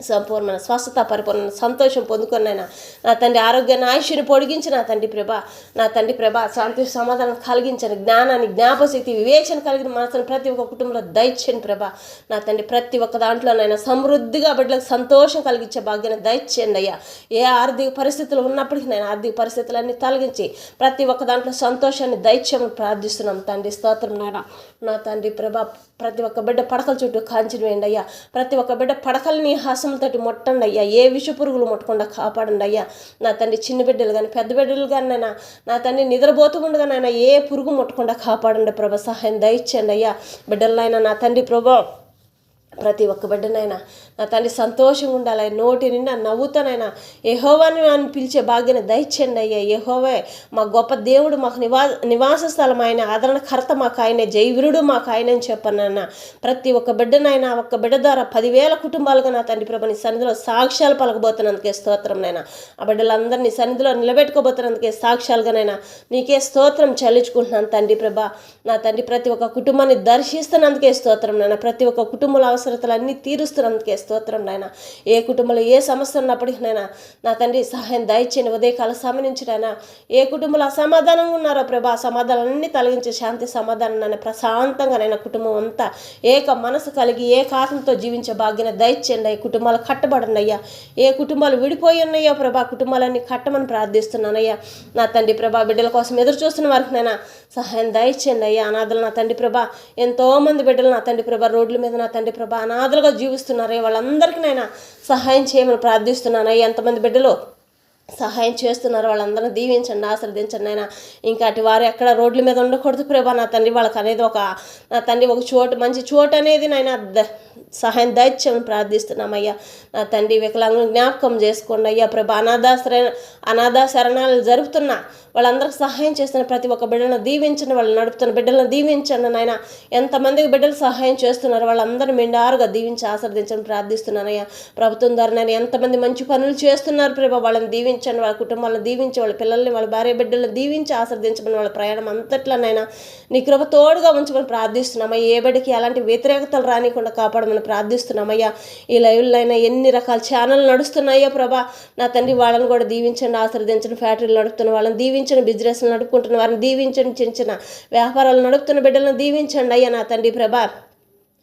సంపూర్ణ స్వస్థత పరిపూర్ణ సంతోషం పొందుకున్నాయినా నా తండ్రి, ఆరోగ్యాన్ని ఆయుష్ని పొడిగించి నా తండ్రి ప్రభా శాంతి సమాధానం కలిగించండి, జ్ఞానాన్ని జ్ఞాపశక్తి వివేచన కలిగిన మనసును ప్రతి ఒక్క కుటుంబంలో దయచేయండి ప్రభా. నా తండ్రి ప్రతి ఒక్క దాంట్లోనైనా సమృద్ధిగా బిడ్డలకు సంతోషం కలిగించే భాగ్యాన్ని దయచేయండి అయ్యా. ఏ ఆర్థిక పరిస్థితులు ఉన్నప్పటికీ నేను ఆర్థిక పరిస్థితులన్నీ తొలగించి ప్రతి ఒక్క దాంట్లో సంతోషాన్ని దయచేయమని ప్రార్థిస్తున్నాం తండ్రి. స్తోత్రం నాయన. నా తండ్రి ప్రభా, ప్రతి ఒక్క బిడ్డ పడకల చుట్టూ కాంచిన వేయండి అయ్యా. ప్రతి ఒక్క బిడ్డ పడకల్ని హాసములతోటి ముట్టండి అయ్యా. ఏ విష పురుగులు ముట్టకుండా కాపాడండి అయ్యా. నా తండ్రి చిన్న బిడ్డలు కానీ పెద్ద బిడ్డలు కానీ నా తండ్రి నిద్రపోతుండగానైనా ఏ పురుగు ముట్టకుండా కాపాడండి ప్రభా, సహాయం దయచేయండి అయ్యా. బిడ్డలైనా నా తండ్రి ప్రభా ప్రతి ఒక్క బిడ్డనైనా నా తండ్రి సంతోషంగా ఉండాలి, నోటి నిండా నవ్వుతానైనా యెహోవాని అని పిలిచే భాగ్యాన్ని దయచేయండి అయ్యా. యెహోవే మా గొప్ప దేవుడు, మాకు నివాస స్థలం ఆయన, ఆదరణకర్త మాకు ఆయనే, జైవీరుడు మాకు ఆయన అని చెప్పనన్నా. ప్రతి ఒక్క బిడ్డనైనా ఒక్క బిడ్డ ద్వారా 10,000 కుటుంబాలుగా నా తండ్రి ప్రభా నీ సన్నిధిలో సాక్ష్యాలు పలకబోతున్నందుకే స్తోత్రంనైనా. ఆ బిడ్డలందరినీ సన్నిధిలో నిలబెట్టుకోబోతున్నందుకే సాక్ష్యాలుగానైనా నీకే స్తోత్రం చెల్లించుకుంటున్నాను తండ్రి ప్రభా. నా తండ్రి ప్రతి ఒక్క కుటుంబాన్ని దర్శిస్తున్నందుకే స్తోత్రం నైనా. ప్రతి ఒక్క కుటుంబంలో అవసరతలన్నీ తీరుస్తున్నందుకే స్తోత్రం నాయన. ఏ కుటుంబంలో ఏ సమస్య ఉన్నప్పటికీ నాయన నా తండ్రి సహాయం దయచేయండి. ఉదయకాల సమయం నుంచి నాయన ఏ కుటుంబంలో అసమాధానంగా ఉన్నారో ప్రభా, ఆ సమాధానాలన్నీ తొలగించి శాంతి సమాధానం నాయన ప్రశాంతంగా నాయన కుటుంబం అంతా ఏక మనసు కలిగి ఏకాత్మతో జీవించే భాగ్యాన్ని దయచేయండి. ఈ కుటుంబాలు కట్టబడండి అయ్యా. ఏ కుటుంబాలు విడిపోయి ఉన్నాయో ప్రభా, కుటుంబాలన్నీ కట్టమని ప్రార్థిస్తున్నానయ్యా. నా తండ్రి ప్రభా, బిడ్డల కోసం ఎదురు చూస్తున్న వారికి నాయన సహాయం దయచేయండి అయ్యా. అనాథలు నా తండ్రి ప్రభా, ఎంతోమంది బిడ్డలు నా తండ్రి ప్రభా రోడ్ల మీద నా తండ్రి ప్రభా అనాథలుగా జీవిస్తున్నారే, వాళ్ళందరికీ నాయన సహాయం చేయమని ప్రార్థిస్తున్నాను అయ్యా. ఎంతమంది బిడ్డలు సహాయం చేస్తున్నారు వాళ్ళందరినీ దీవించండి, ఆశీర్వదించండి నాయన. ఇంకా అటు వారు ఎక్కడ రోడ్ల మీద ఉండకూడదు ప్రభా నా తండ్రి. వాళ్ళకి అనేది నా తండ్రి ఒక చోటు, మంచి చోటు అనేది నాయన సహాయం దయచేయమని ప్రార్థిస్తున్నామయ్యా. నా తండ్రి వికలాంగులను జ్ఞాపకం చేసుకోండి అయ్యా ప్రభా. అనాథ శరణాలు జరుపుతున్న వాళ్ళందరికీ సహాయం చేస్తున్న ప్రతి ఒక్క బిడ్డలను దీవించండి, వాళ్ళు నడుపుతున్న బిడ్డలను దీవించండి నాయన. ఎంతమందికి బిడ్డలు సహాయం చేస్తున్నారు వాళ్ళందరూ మెండారుగా దీవించి ఆశీర్వదించని ప్రార్థిస్తున్నానయ్యా. ప్రభుత్వం ద్వారా నేను ఎంతమంది మంచి పనులు చేస్తున్నారు ప్రభా, వాళ్ళని దీవించండి, వాళ్ళ కుటుంబాలను దీవించి, వాళ్ళ పిల్లల్ని వాళ్ళ భార్య బిడ్డలను దీవించి ఆశీర్వదించమని, వాళ్ళ ప్రయాణం అంతట్లోనైనా నీ కృప తోడుగా ఉంచమని ప్రార్థిస్తున్నామయ్యా. ఏ బిడ్డకి ఎలాంటి వ్యతిరేకతలు రానికుండా కాపాడమని ప్రార్థిస్తున్నామయ్యా. ఈ లైవ్లో అయినా ఎన్ని రకాల ఛానళ్ళు నడుస్తున్నాయో ప్రభా నా తండ్రి, వాళ్ళని కూడా దీవించండి, ఆశీర్వదించండి. ఫ్యాక్టరీలు నడుపుతున్న వాళ్ళని దీవించండి, బిజినెస్లు నడుపుకుంటున్న వారిని దీవించండి, చిన్న చిన్న వ్యాపారాలు నడుపుతున్న బిడ్డలను దీవించండి అయ్యా. నా తండ్రి ప్రభా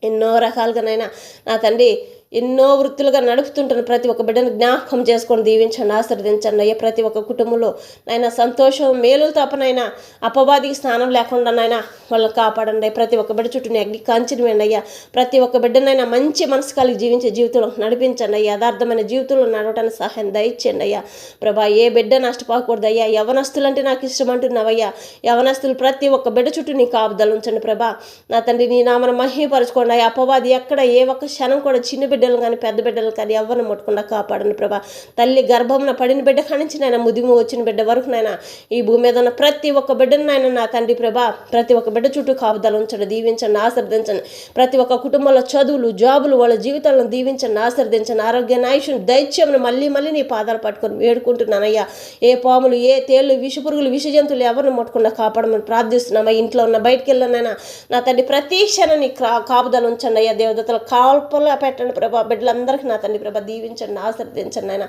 ఎన్నో రకాలుగానైనా నా తండ్రి ఎన్నో వృత్తులుగా నడుపుతుంటున్న ప్రతి ఒక్క బిడ్డను జ్ఞాపకం చేసుకొని దీవించండి, ఆశీర్వదించండి అయ్యా. ప్రతి ఒక్క కుటుంబంలో నైనా సంతోషం మేలు తప్పనైనా అపవాదికి స్నానం లేకుండా నైనా వాళ్ళని కాపాడండి. ప్రతి ఒక్క బిడ్డ చుట్టూ అగ్ని కంచెని వేయండి అయ్యా. ప్రతి ఒక్క బిడ్డనైనా మంచి మనసు కలిగి జీవించే జీవితంలో నడిపించండి అయ్యా. యథార్థమైన జీవితంలో నడవటానికి సహాయం దయచేయండి అయ్యా ప్రభా. ఏ బిడ్డ నష్టపోకూడదు అయ్యా. యవనస్తులు అంటే నాకు ఇష్టం అంటున్నావయ్యా. యవనస్తులు ప్రతి ఒక్క బిడ్డ చుట్టూ నీ కాపుదలు ఉంచండి ప్రభా. నా తండ్రి నీ నామను మహిమపరచుకోండి అయ్యా. అపవాది ఎక్కడ ఏ ఒక్క క్షణం కూడా చిన్న బిడ్డలు కానీ పెద్ద బిడ్డలు కానీ ఎవరిని ముట్టకుండా కాపాడండి ప్రభా. తల్లి గర్భంలో పడిన బిడ్డ కానించి నాయన ముదిము వచ్చిన బిడ్డ వరకు నాయన ఈ భూమి మీద ఉన్న ప్రతి ఒక్క బిడ్డను నాయన నా తండ్రి ప్రభా ప్రతి ఒక్క బిడ్డ చుట్టూ కాపుదలు ఉంచండి, దీవించండి, ఆశీర్వదించండి. ప్రతి ఒక్క కుటుంబంలో చదువులు, జాబులు, వాళ్ళ జీవితాలను దీవించండి, ఆశీర్వదించండి. ఆరోగ్యాన్ని, ఆయుష్ను దైత్యమును మళ్ళీ నీ పాదాలు పట్టుకొని వేడుకుంటున్నానయ్యా. ఏ పాములు, ఏ తేళ్లు, విషపురుగులు, విష జంతువులు ఎవరిని ముట్టకుండా కాపాడమని ప్రార్థిస్తున్నామా. ఇంట్లో ఉన్న బయటికి వెళ్ళినైనా నా తండ్రి ప్రతి క్షణాన్ని కాపుదలు ఉంచండి అయ్యా. దేవదత్తలు కాల్పలా పెట్టండి ప్రభా. బిడ్డలందరికీ నా తండ్రి ప్రభా దీవించండి, ఆశీర్వదించండి ఆయన.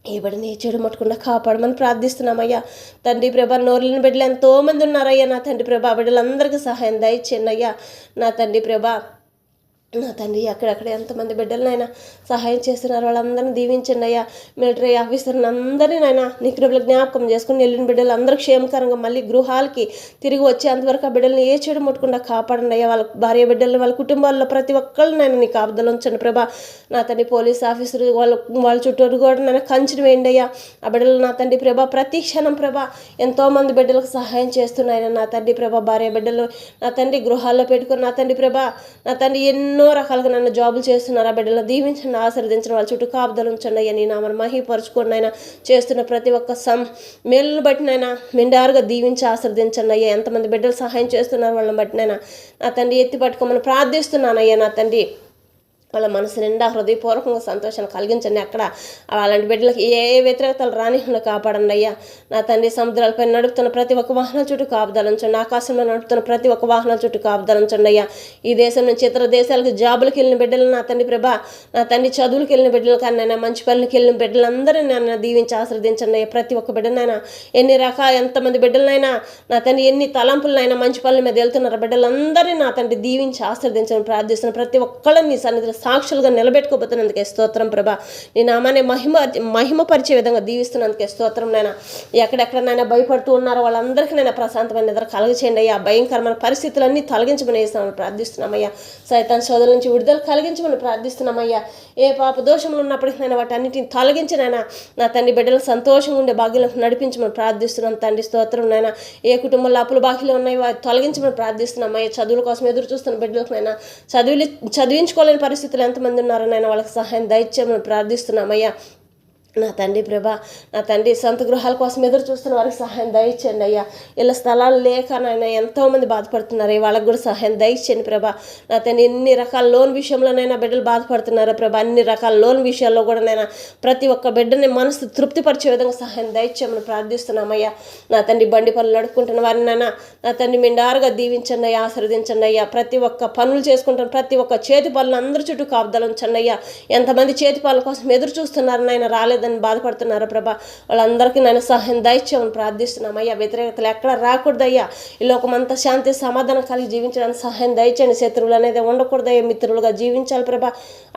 ఏ బిడ్డని చెడు మట్టుకుండా కాపాడమని ప్రార్థిస్తున్నామయ్యా. తండ్రి ప్రభా నోరులేని బిడ్డలు ఎంతోమంది ఉన్నారయ్యా. నా తండ్రి ప్రభా బిడ్డలందరికీ సహాయం దయచేయండి అయ్యా. నా తండ్రి ప్రభా నా తండ్రి అక్కడక్కడ ఎంతమంది బిడ్డలనైనా సహాయం చేస్తున్నారు వాళ్ళందరినీ దీవించండి అయ్యా. మిలిటరీ ఆఫీసర్ని అందరినీ నాయన నీ కృపలో జ్ఞాపకం చేసుకుని వెళ్ళిన బిడ్డలు అందరూ క్షేమకరంగా మళ్ళీ గృహాలకి తిరిగి వచ్చేంతవరకు ఆ బిడ్డలను ఏ చెడు ముట్టకుండా కాపాడండి అయ్యా. వాళ్ళ భార్య బిడ్డలు, వాళ్ళ కుటుంబాల్లో ప్రతి ఒక్కళ్ళు నేను నీ కాపుదలు ఉంచండి ప్రభా. నా తండ్రి పోలీస్ ఆఫీసర్ వాళ్ళ చుట్టూరు కూడా నేను కంచెను వేయండి అయ్యా. ఆ బిడ్డలు నా తండ్రి ప్రభా ప్రతి క్షణం ప్రభా ఎంతోమంది బిడ్డలకు సహాయం చేస్తున్నాయన నా తండ్రి ప్రభా. భార్య బిడ్డలు నా తండ్రి గృహాల్లో పెట్టుకుని నా తండ్రి ప్రభా నా తండ్రి ఎన్నో రకాలుగా నన్ను జాబులు చేస్తున్నారు. ఆ బిడ్డలను దీవించండి, ఆశీర్వదించండి. వాళ్ళ చుట్టూ కాపుదలు ఉంచండి అయ్యా. నీ నామను మహిమపరచుకోండి అయినా. చేస్తున్న ప్రతి ఒక్క మేలును బట్టి నైనా మెండారుగా దీవించి ఆశీర్వదించండి అయ్యా. ఎంతమంది బిడ్డలు సహాయం చేస్తున్నారు వాళ్ళని బట్టి నైనా నా తండ్రి ఎత్తి పట్టుకోమని ప్రార్థిస్తున్నానయ్యా. నా తండ్రి వాళ్ళ మనసు నిండా హృదయపూర్వకంగా సంతోషాన్ని కలిగించండి. అక్కడ అలాంటి బిడ్డలకు ఏ వ్యతిరేకతలు రానికుండా కాపాడండి అయ్యా. నా తండ్రి సముద్రాలపై నడుపుతున్న ప్రతి ఒక్క వాహనాల చుట్టూ కాపుదలించండి. ఆకాశంలో నడుపుతున్న ప్రతి ఒక్క వాహనాల చుట్టూ కాపుదలించండి అయ్యా. ఈ దేశం నుంచి ఇతర దేశాలకు జాబులకు వెళ్ళిన బిడ్డలు నా తండ్రి ప్రభా నా తండ్రి చదువులకు వెళ్ళిన బిడ్డలు కానీ నైనా మంచి పనులకు వెళ్ళిన బిడ్డలందరినీ నన్ను దీవించి ఆశీర్వదించండి అయ్యా. ప్రతి ఒక్క బిడ్డనైనా ఎన్ని రకాల ఎంతమంది బిడ్డలనైనా నా తండ్రి ఎన్ని తలంపులనైనా మంచి పనుల మీద వెళ్తున్నారు బిడ్డలందరినీ నా తండ్రి దీవించి ఆశీర్వదించమని ప్రార్థిస్తున్న ప్రతి ఒక్కళ్ళని నీ సన్నిధిలో సాక్షులుగా నిలబెట్టుకోబోతున్నందుకే స్తోత్రం ప్రభా. నీ నామాన్ని మహిమపరిచే విధంగా దీవిస్తున్నందుకే స్తోత్రం నైనా. ఎక్కడెక్కడనైనా భయపడుతూ ఉన్నారో వాళ్ళందరికీ నైనా ప్రశాంతమైన నిద్ర కలగచేయండి అయ్యా. భయంకరమైన పరిస్థితులన్నీ తొలగించమని వేస్తామని ప్రార్థిస్తున్నామయ్యా. సైతాన్ శోధన నుంచి విడుదల కలిగించమని ప్రార్థిస్తున్నామయ్యా. ఏ పాప దోషములు ఉన్నప్పటికీ నేను వాటన్నిటిని తొలగించినైనా నా తండ్రి బిడ్డలకు సంతోషంగా ఉండే భాగ్యాలను నడిపించమని ప్రార్థిస్తున్నాం తండ్రి. స్తోత్రం నైనా. ఏ కుటుంబంలో అప్పులు బాకీలు ఉన్నాయో వాటి తొలగించమని ప్రార్థిస్తున్నామయ్యా. చదువుల కోసం ఎదురు చూస్తున్న బిడ్డలకు నైనా చదివించుకోలేని పరిస్థితులు ఎంతమంది ఉన్నారో నైనా వాళ్ళకి సహాయం దయచేయమని ప్రార్థిస్తున్నామయ్యా. నా తండ్రి ప్రభా, నా తండ్రి సొంత గృహాల కోసం ఎదురు చూస్తున్న వారికి సహాయం దయచేయండి అయ్యా. ఇలా స్థలాలు లేక నాయన ఎంతోమంది బాధపడుతున్నారు, వాళ్ళకి కూడా సహాయం దయచేయండి ప్రభా. నా తండ్రి ఎన్ని రకాల లోన్ విషయంలోనైనా బిడ్డలు బాధపడుతున్నారు ప్రభా. అన్ని రకాల లోన్ విషయాల్లో కూడా నైనా ప్రతి ఒక్క బిడ్డని మనసు తృప్తిపరిచే విధంగా సహాయం దయచేయమని ప్రార్థిస్తున్నామయ్యా. నా తండ్రి బండి పనులు నడుపుకుంటున్న వారినైనా నా తండ్రి మెండారుగా దీవించండి అయ్యా, ఆశీర్వదించండి అయ్యా. ప్రతి ఒక్క పనులు చేసుకుంటున్న ప్రతి ఒక్క చేతి పనులు అందరి చుట్టూ కాపుదల ఉంచండి అయ్యా. ఎంతమంది చేతి పనుల కోసం ఎదురు చూస్తున్నారు నాయన, రాలేదని బాధపడుతున్నారు ప్రభా. వాళ్ళందరికీ నేను సహాయం దయచేయమని ప్రార్థిస్తున్నామయ్యా. వ్యతిరేకతలు ఎక్కడ రాకూడదయ్యా. ఈ లోకమంతా శాంతి సమాధానం కలిగి జీవించడానికి సహాయం దయచేయండి. శత్రువులు అనేది ఉండకూడదయ్యా, మిత్రులుగా జీవించాలి ప్రభా.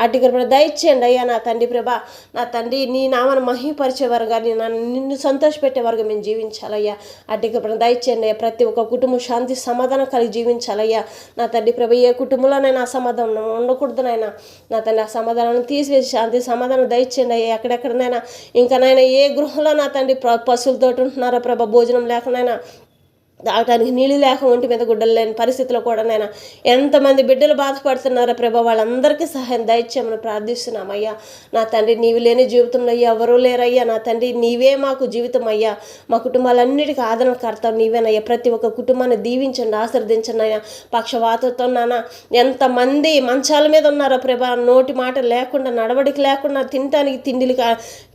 అటు కృప దయచేయండి అయ్యా. నా తండ్రి ప్రభా, నా తండ్రి నీ నామను మహిమపరిచేవారుగా, నిన్ను సంతోషపెట్టేవారుగా మేము జీవించాలయ్యా. అటు కృప దయచేయండి అయ్యా. ప్రతి ఒక్క కుటుంబం శాంతి సమాధానం కలిగి జీవించాలయ్యా. నా తండ్రి ప్రభా, ఏ కుటుంబంలోనైనా అసమాధానం ఉండకూడదునైనా. నా తండ్రి ఆ సమాధానాన్ని తీసివేసి శాంతి సమాధానం దయచేయండి అయ్యా. ఎక్కడెక్కడనైనా ఇంకా నాయన ఏ గృహంలో నా తండ్రి పశువులతో ఉంటున్నారో ప్రభా, భోజనం లేకనైనా తాగటానికి నీళ్ళు లేక ఒంటి మీద గుడ్డలు లేని పరిస్థితిలో కూడా నేను ఎంతమంది బిడ్డలు బాధపడుతున్నారో ప్రభా, వాళ్ళందరికీ సహాయం దయచేయమని ప్రార్థిస్తున్నామయ్యా. నా తండ్రి నీవు లేని జీవితంలో ఎవరూ లేరయ్యా. నా తండ్రి నీవే మాకు జీవితం అయ్యా. మా కుటుంబాలన్నిటికీ ఆదరణకర్త నీవేనయ్యా. ప్రతి ఒక్క కుటుంబాన్ని దీవించండి, ఆశీర్వదించండి అయ్యా. పక్షవాతంతో నాన్న ఎంతమంది మంచాల మీద ఉన్నారో ప్రభా, నోటి మాట లేకుండా, నడవడికి లేకుండా, తినటానికి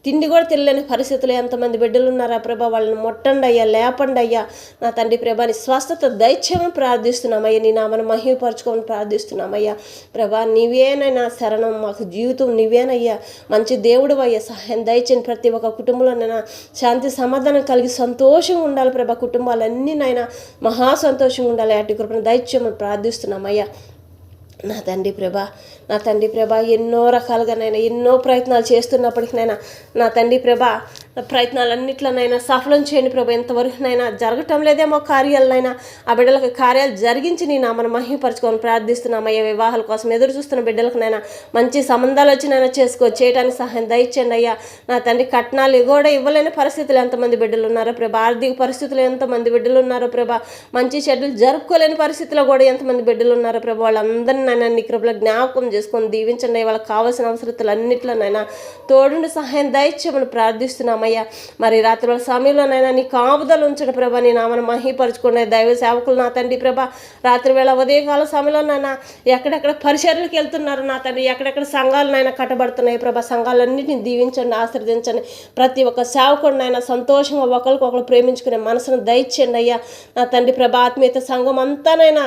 తిండి కూడా తినలేని పరిస్థితులు ఎంతమంది బిడ్డలు ఉన్నారా ప్రభా, వాళ్ళని ముట్టండి అయ్యా, లేపండి అయ్యా. నా తండ్రి ప్రభాని స్వస్థత దయచేయమని ప్రార్థిస్తున్నామయ్యా. నీ నామను మహిమపరచుకోమని ప్రార్థిస్తున్నామయ్యా. ప్రభా, నీవేనైనా శరణం, మాకు జీవితం నీవేనయ్యా. మంచి దేవుడు అయ్యా, సహాయం దయచేయండి. ప్రతి ఒక్క కుటుంబంలోనైనా శాంతి సమాధానం కలిగి సంతోషంగా ఉండాలి ప్రభా. కుటుంబాలన్నీ నైనా మహా సంతోషంగా ఉండాలి. అటు కృపను దయచేయమని ప్రార్థిస్తున్నామయ్యా. నా తండ్రి ప్రభా, ఎన్నో రకాలుగానైనా ఎన్నో ప్రయత్నాలు చేస్తున్నప్పటికీనైనా నా తండ్రి ప్రభా, ప్రయత్నాలన్నిట్లోనైనా సఫలం చేయండి ప్రభా. ఎంతవరకునైనా జరగటం లేదేమో కార్యాలనైనా, ఆ బిడ్డలకు కార్యాలు జరిగించి నీ నామను మహిమపరచుకోమని ప్రార్థిస్తున్నామయ్యా. వివాహాల కోసం ఎదురు చూస్తున్న బిడ్డలకునైనా మంచి సంబంధాలు వచ్చినైనా చేయడానికి సహాయం దయచేయండి అయ్యా. నా తండ్రి కట్నాలు కూడా ఇవ్వలేని పరిస్థితులు ఎంతమంది బిడ్డలు ఉన్నారో ప్రభా. ఆర్థిక పరిస్థితులు ఎంతమంది బిడ్డలు ఉన్నారో ప్రభా. మంచి చెడ్డలు జరుపుకోలేని పరిస్థితిలో కూడా ఎంతమంది బిడ్డలు ఉన్నారో ప్రభా. వాళ్ళందరినీ నీ కృపలో జ్ఞాపకం చేసుకొని దీవించండి. వాళ్ళకి కావాల్సిన అవసరతలు అన్నింటిలోనైనా తోడుండి సహాయం దయచేయమని ప్రార్థిస్తున్నామయ్యా. మరి రాత్రి సమయంలోనైనా నీ కాపుదలు ఉంచడం ప్రభా. నీ నామను మహిమపరచుకునే దైవ సేవకులు నా తండ్రి ప్రభా, రాత్రి వేళ ఉదయకాల సమయంలోనైనా ఎక్కడెక్కడ పరిచర్యలకు వెళ్తున్నారు నా తండ్రి, ఎక్కడెక్కడ సంఘాలనైనా కట్టబడుతున్నాయి ప్రభా. సంఘాలన్నింటినీ దీవించండి, ఆశీర్వదించండి. ప్రతి ఒక్క సేవకుడినైనా సంతోషంగా ఒకరికొకరు ప్రేమించుకునే మనసును దయచేయండి అయ్యా. నా తండ్రి ప్రభా, ఆత్మీయత సంఘం అంతానైనా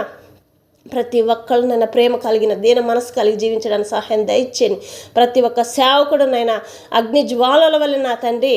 ప్రతి ఒక్కళ్ళనైనా ప్రేమ కలిగిన దీన మనసు కలిగి జీవించడానికి సహాయం దయచేయండి. ప్రతి ఒక్క సేవకుడునైనా అగ్ని జ్వాలల వల్ల నా తండ్రి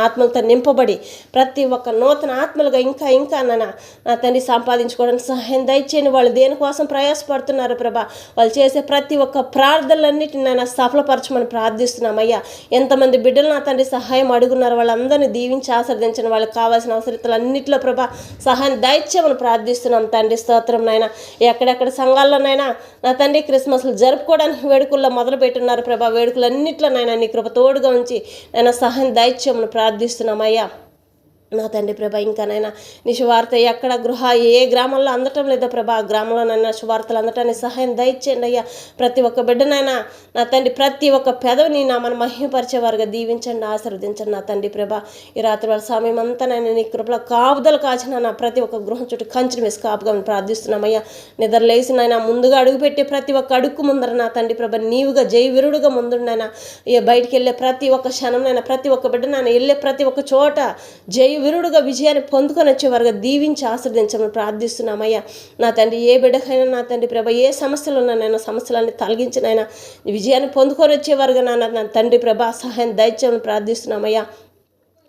ఆత్మలతో నింపబడి ప్రతి ఒక్క నూతన ఆత్మలుగా ఇంకా నా తండ్రి సంపాదించుకోవడానికి సహాయం దయచేయండి. వాళ్ళు దేనికోసం ప్రయాసపడుతున్నారు ప్రభా. వాళ్ళు చేసే ప్రతి ఒక్క ప్రార్థనలన్నిటిని నైనా సఫలపరచమని ప్రార్థిస్తున్నామయ్యా. ఎంతమంది బిడ్డలు నా తండ్రి సహాయం అడుగున్నారు, వాళ్ళందరినీ దీవించి ఆశీర్వదించండి. వాళ్ళకి కావాల్సిన అవసరతలు అన్నింటిలో ప్రభా సహాయం దయచేయమని ప్రార్థిస్తున్నాం తండ్రి. స్తోత్రం నైనా. ఎక్కడెక్కడ సంఘాల్లోనైనా నా తండ్రి క్రిస్మస్లు జరుపుకోవడానికి వేడుకల్లో మొదలు పెట్టున్నారు ప్రభా. వేడుకలన్నింటిలోనైనా నీ కృప తోడుగా ఉంచి నైనా సహాయం దయచేయమని ప్రార్థిస్తున్నామయ్యా. నా తండ్రి ప్రభా, ఇంకానైనా నీ శువార్త ఎక్కడ ఏ గ్రామంలో అందటం లేదా ప్రభా, ఆ గ్రామంలోనైనా శువార్తలు అందటానికి సహాయం దయచేయండి అయ్యా. ప్రతి ఒక్క బిడ్డనైనా నా తండ్రి ప్రతి ఒక్క పెదవిని నా మన మహిమపరిచేవారుగా దీవించండి, ఆశీర్వదించండి నా తండ్రి ప్రభా. ఈ రాత్రి వాళ్ళ సమయం అంతానైనా నీ కృపలో కాపుదలు కాచిన నా ప్రతి ఒక్క గృహం చుట్టూ కంచెను వేసి కాపుగా ప్రార్థిస్తున్నామయ్యా. నిద్ర లేసినైనా ముందుగా అడుగుపెట్టే ప్రతి ఒక్క అడుగు ముందర నా తండ్రి ప్రభా నీవుగా జయవీరుడుగా ముందుండైనా బయటికి వెళ్ళే ప్రతి ఒక్క క్షణంనైనా ప్రతి ఒక్క బిడ్డనైనా వెళ్ళే ప్రతి ఒక్క చోట వీరుడుగా విజయాన్ని పొందుకొని వచ్చేవారుగా దీవించి ఆశీర్వదించమని ప్రార్థిస్తున్నామయ్యా. నా తండ్రి ఏ బిడ్డకైనా నా తండ్రి ప్రభా ఏ సమస్యలు ఉన్నానైనా సమస్యలన్నీ తొలగించినైనా విజయాన్ని పొందుకొని వచ్చేవారుగా నా తండ్రి ప్రభా సహాయం దయచేయమని ప్రార్థిస్తున్నామయ్యా.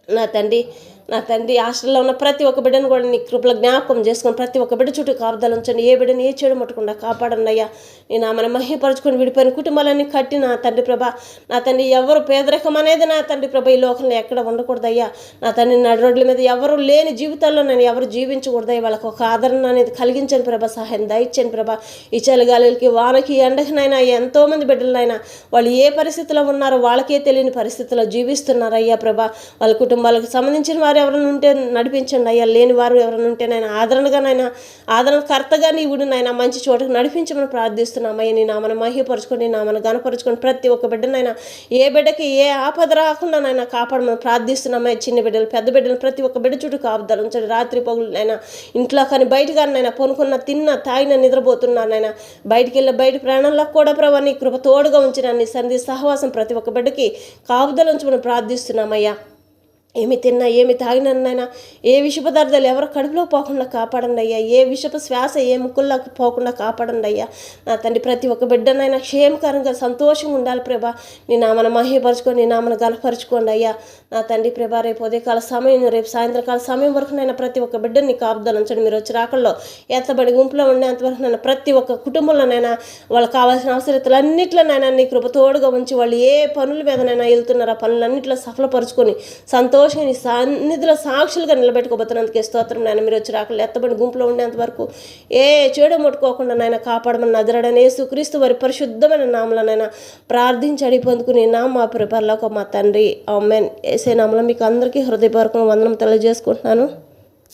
నా తండ్రి హాస్టల్లో ఉన్న ప్రతి ఒక్క బిడ్డను కూడా నీ కృపలో జ్ఞాపకం చేసుకొని ప్రతి ఒక్క బిడ్డ చుట్టూ కాపుదలు ఉంచండి. ఏ బిడ్డని ఏ చెడు ముట్టకుండా కాపాడండి అయ్యా. నేను ఆమెను మహిమపరుచుకొని విడిపోయిన కుటుంబాలన్నీ కట్టి నా తండ్రి ప్రభా. నా తండ్రి ఎవరు పేదరికం అనేది నా తండ్రి ప్రభా ఈ లోకంలో ఎక్కడ ఉండకూడదయ్యా. నా తండ్రి నడు రోడ్ల మీద ఎవరు లేని జీవితాల్లో నేను ఎవరు జీవించకూడదయ్యా. వాళ్ళకు ఒక ఆదరణ అనేది కలిగించండి ప్రభా. సహాయం దయచేయండి ప్రభా. ఈ చలిగాలికి వానకి ఎండకినైనా ఎంతోమంది బిడ్డలనైనా వాళ్ళు ఏ పరిస్థితిలో ఉన్నారో వాళ్ళకే తెలియని పరిస్థితిలో జీవిస్తున్నారు అయ్యా ప్రభా. వాళ్ళ కుటుంబాలకు సంబంధించిన వారు వారు ఎవరైనా ఉంటే నడిపించండి అయ్యా, లేని వారు ఎవరైనా ఉంటే నాయన ఆదరణకర్తగా నీవుడు నాయన మంచి చోటకు నడిపించమని ప్రార్థిస్తున్నామయ్యా. నీ నామను మహిమపరచుకొని, నీ నామను గణపరచుకొని ప్రతి ఒక్క బిడ్డనైనా ఏ బిడ్డకి ఏ ఆపద రాకుండా నాయన కాపాడమని ప్రార్థిస్తున్నామయ్యా. చిన్న బిడ్డలు పెద్ద బిడ్డలు ప్రతి ఒక్క బిడ్డ చుట్టూ కాపుదలు ఉంచండి. రాత్రి పగులు నాయన ఇంట్లో కానీ బయట కానీ నాయన పొనుకున్న తిన్న తాగిన నిద్రపోతున్నారు నాయన, బయటికి వెళ్ళి బయట ప్రాణంలో కూడా ప్రభావ నీ కృప తోడుగా ఉంచిన నీ సన్నిధి సహవాసం ప్రతి ఒక్క బిడ్డకి కాపుదల ఉంచమని ప్రార్థిస్తున్నామయ్యా. ఏమి తిన్నా ఏమి తాగినైనా ఏ విష పదార్థాలు ఎవరు కడుపులో పోకుండా కాపాడండి అయ్యా. ఏ విషపు శ్వాస ఏ ముక్కుల్లోకి పోకుండా కాపాడండి అయ్యా. నా తండ్రి ప్రతి ఒక్క బిడ్డనైనా క్షేమకరంగా సంతోషంగా ఉండాలి ప్రభా. నీ నామను మహిమపరచుకొని, నీ నామను గణపరచుకోండి అయ్యా. నా తండ్రి ప్రభా, రేపు ఉదయకాల సమయం రేపు సాయంత్రకాల సమయం వరకు నైనా ప్రతి ఒక్క బిడ్డని కాపుదల ఉంచండి. మీరు వచ్చి రాకల్లో ఎత్తబడి గుంపులో ఉండేంతవరకు నైనా ప్రతి ఒక్క కుటుంబంలోనైనా వాళ్ళకి కావాల్సిన అవసరతలన్నింటిలోనైనా నీ కృప తోడుగా ఉంచి వాళ్ళు ఏ పనుల మీదనైనా వెళ్తున్నారో ఆ పనులన్నింటిలో సఫలపరుచుకొని సంతోషంగా నీ సన్నిధిలో సాక్షులుగా నిలబెట్టుకోబోతున్నందుకే స్తోత్రం నాయన. మీరు వచ్చి రాకలు ఎత్తబడి గుంపులో ఉండేంత వరకు ఏ చెడు ముట్టుకోకుండా నాయన కాపాడమని నజరేయుడైన యేసుక్రీస్తు వారి పరిశుద్ధమైన నామములోనైనా ప్రార్థించి అడిగి పొందుకుని మా పరలోక మా తండ్రి ఆమేన్. యేసే నామములో మీకు అందరికీ హృదయపూర్వకంగా వందనం తెలియజేసుకుంటున్నాను.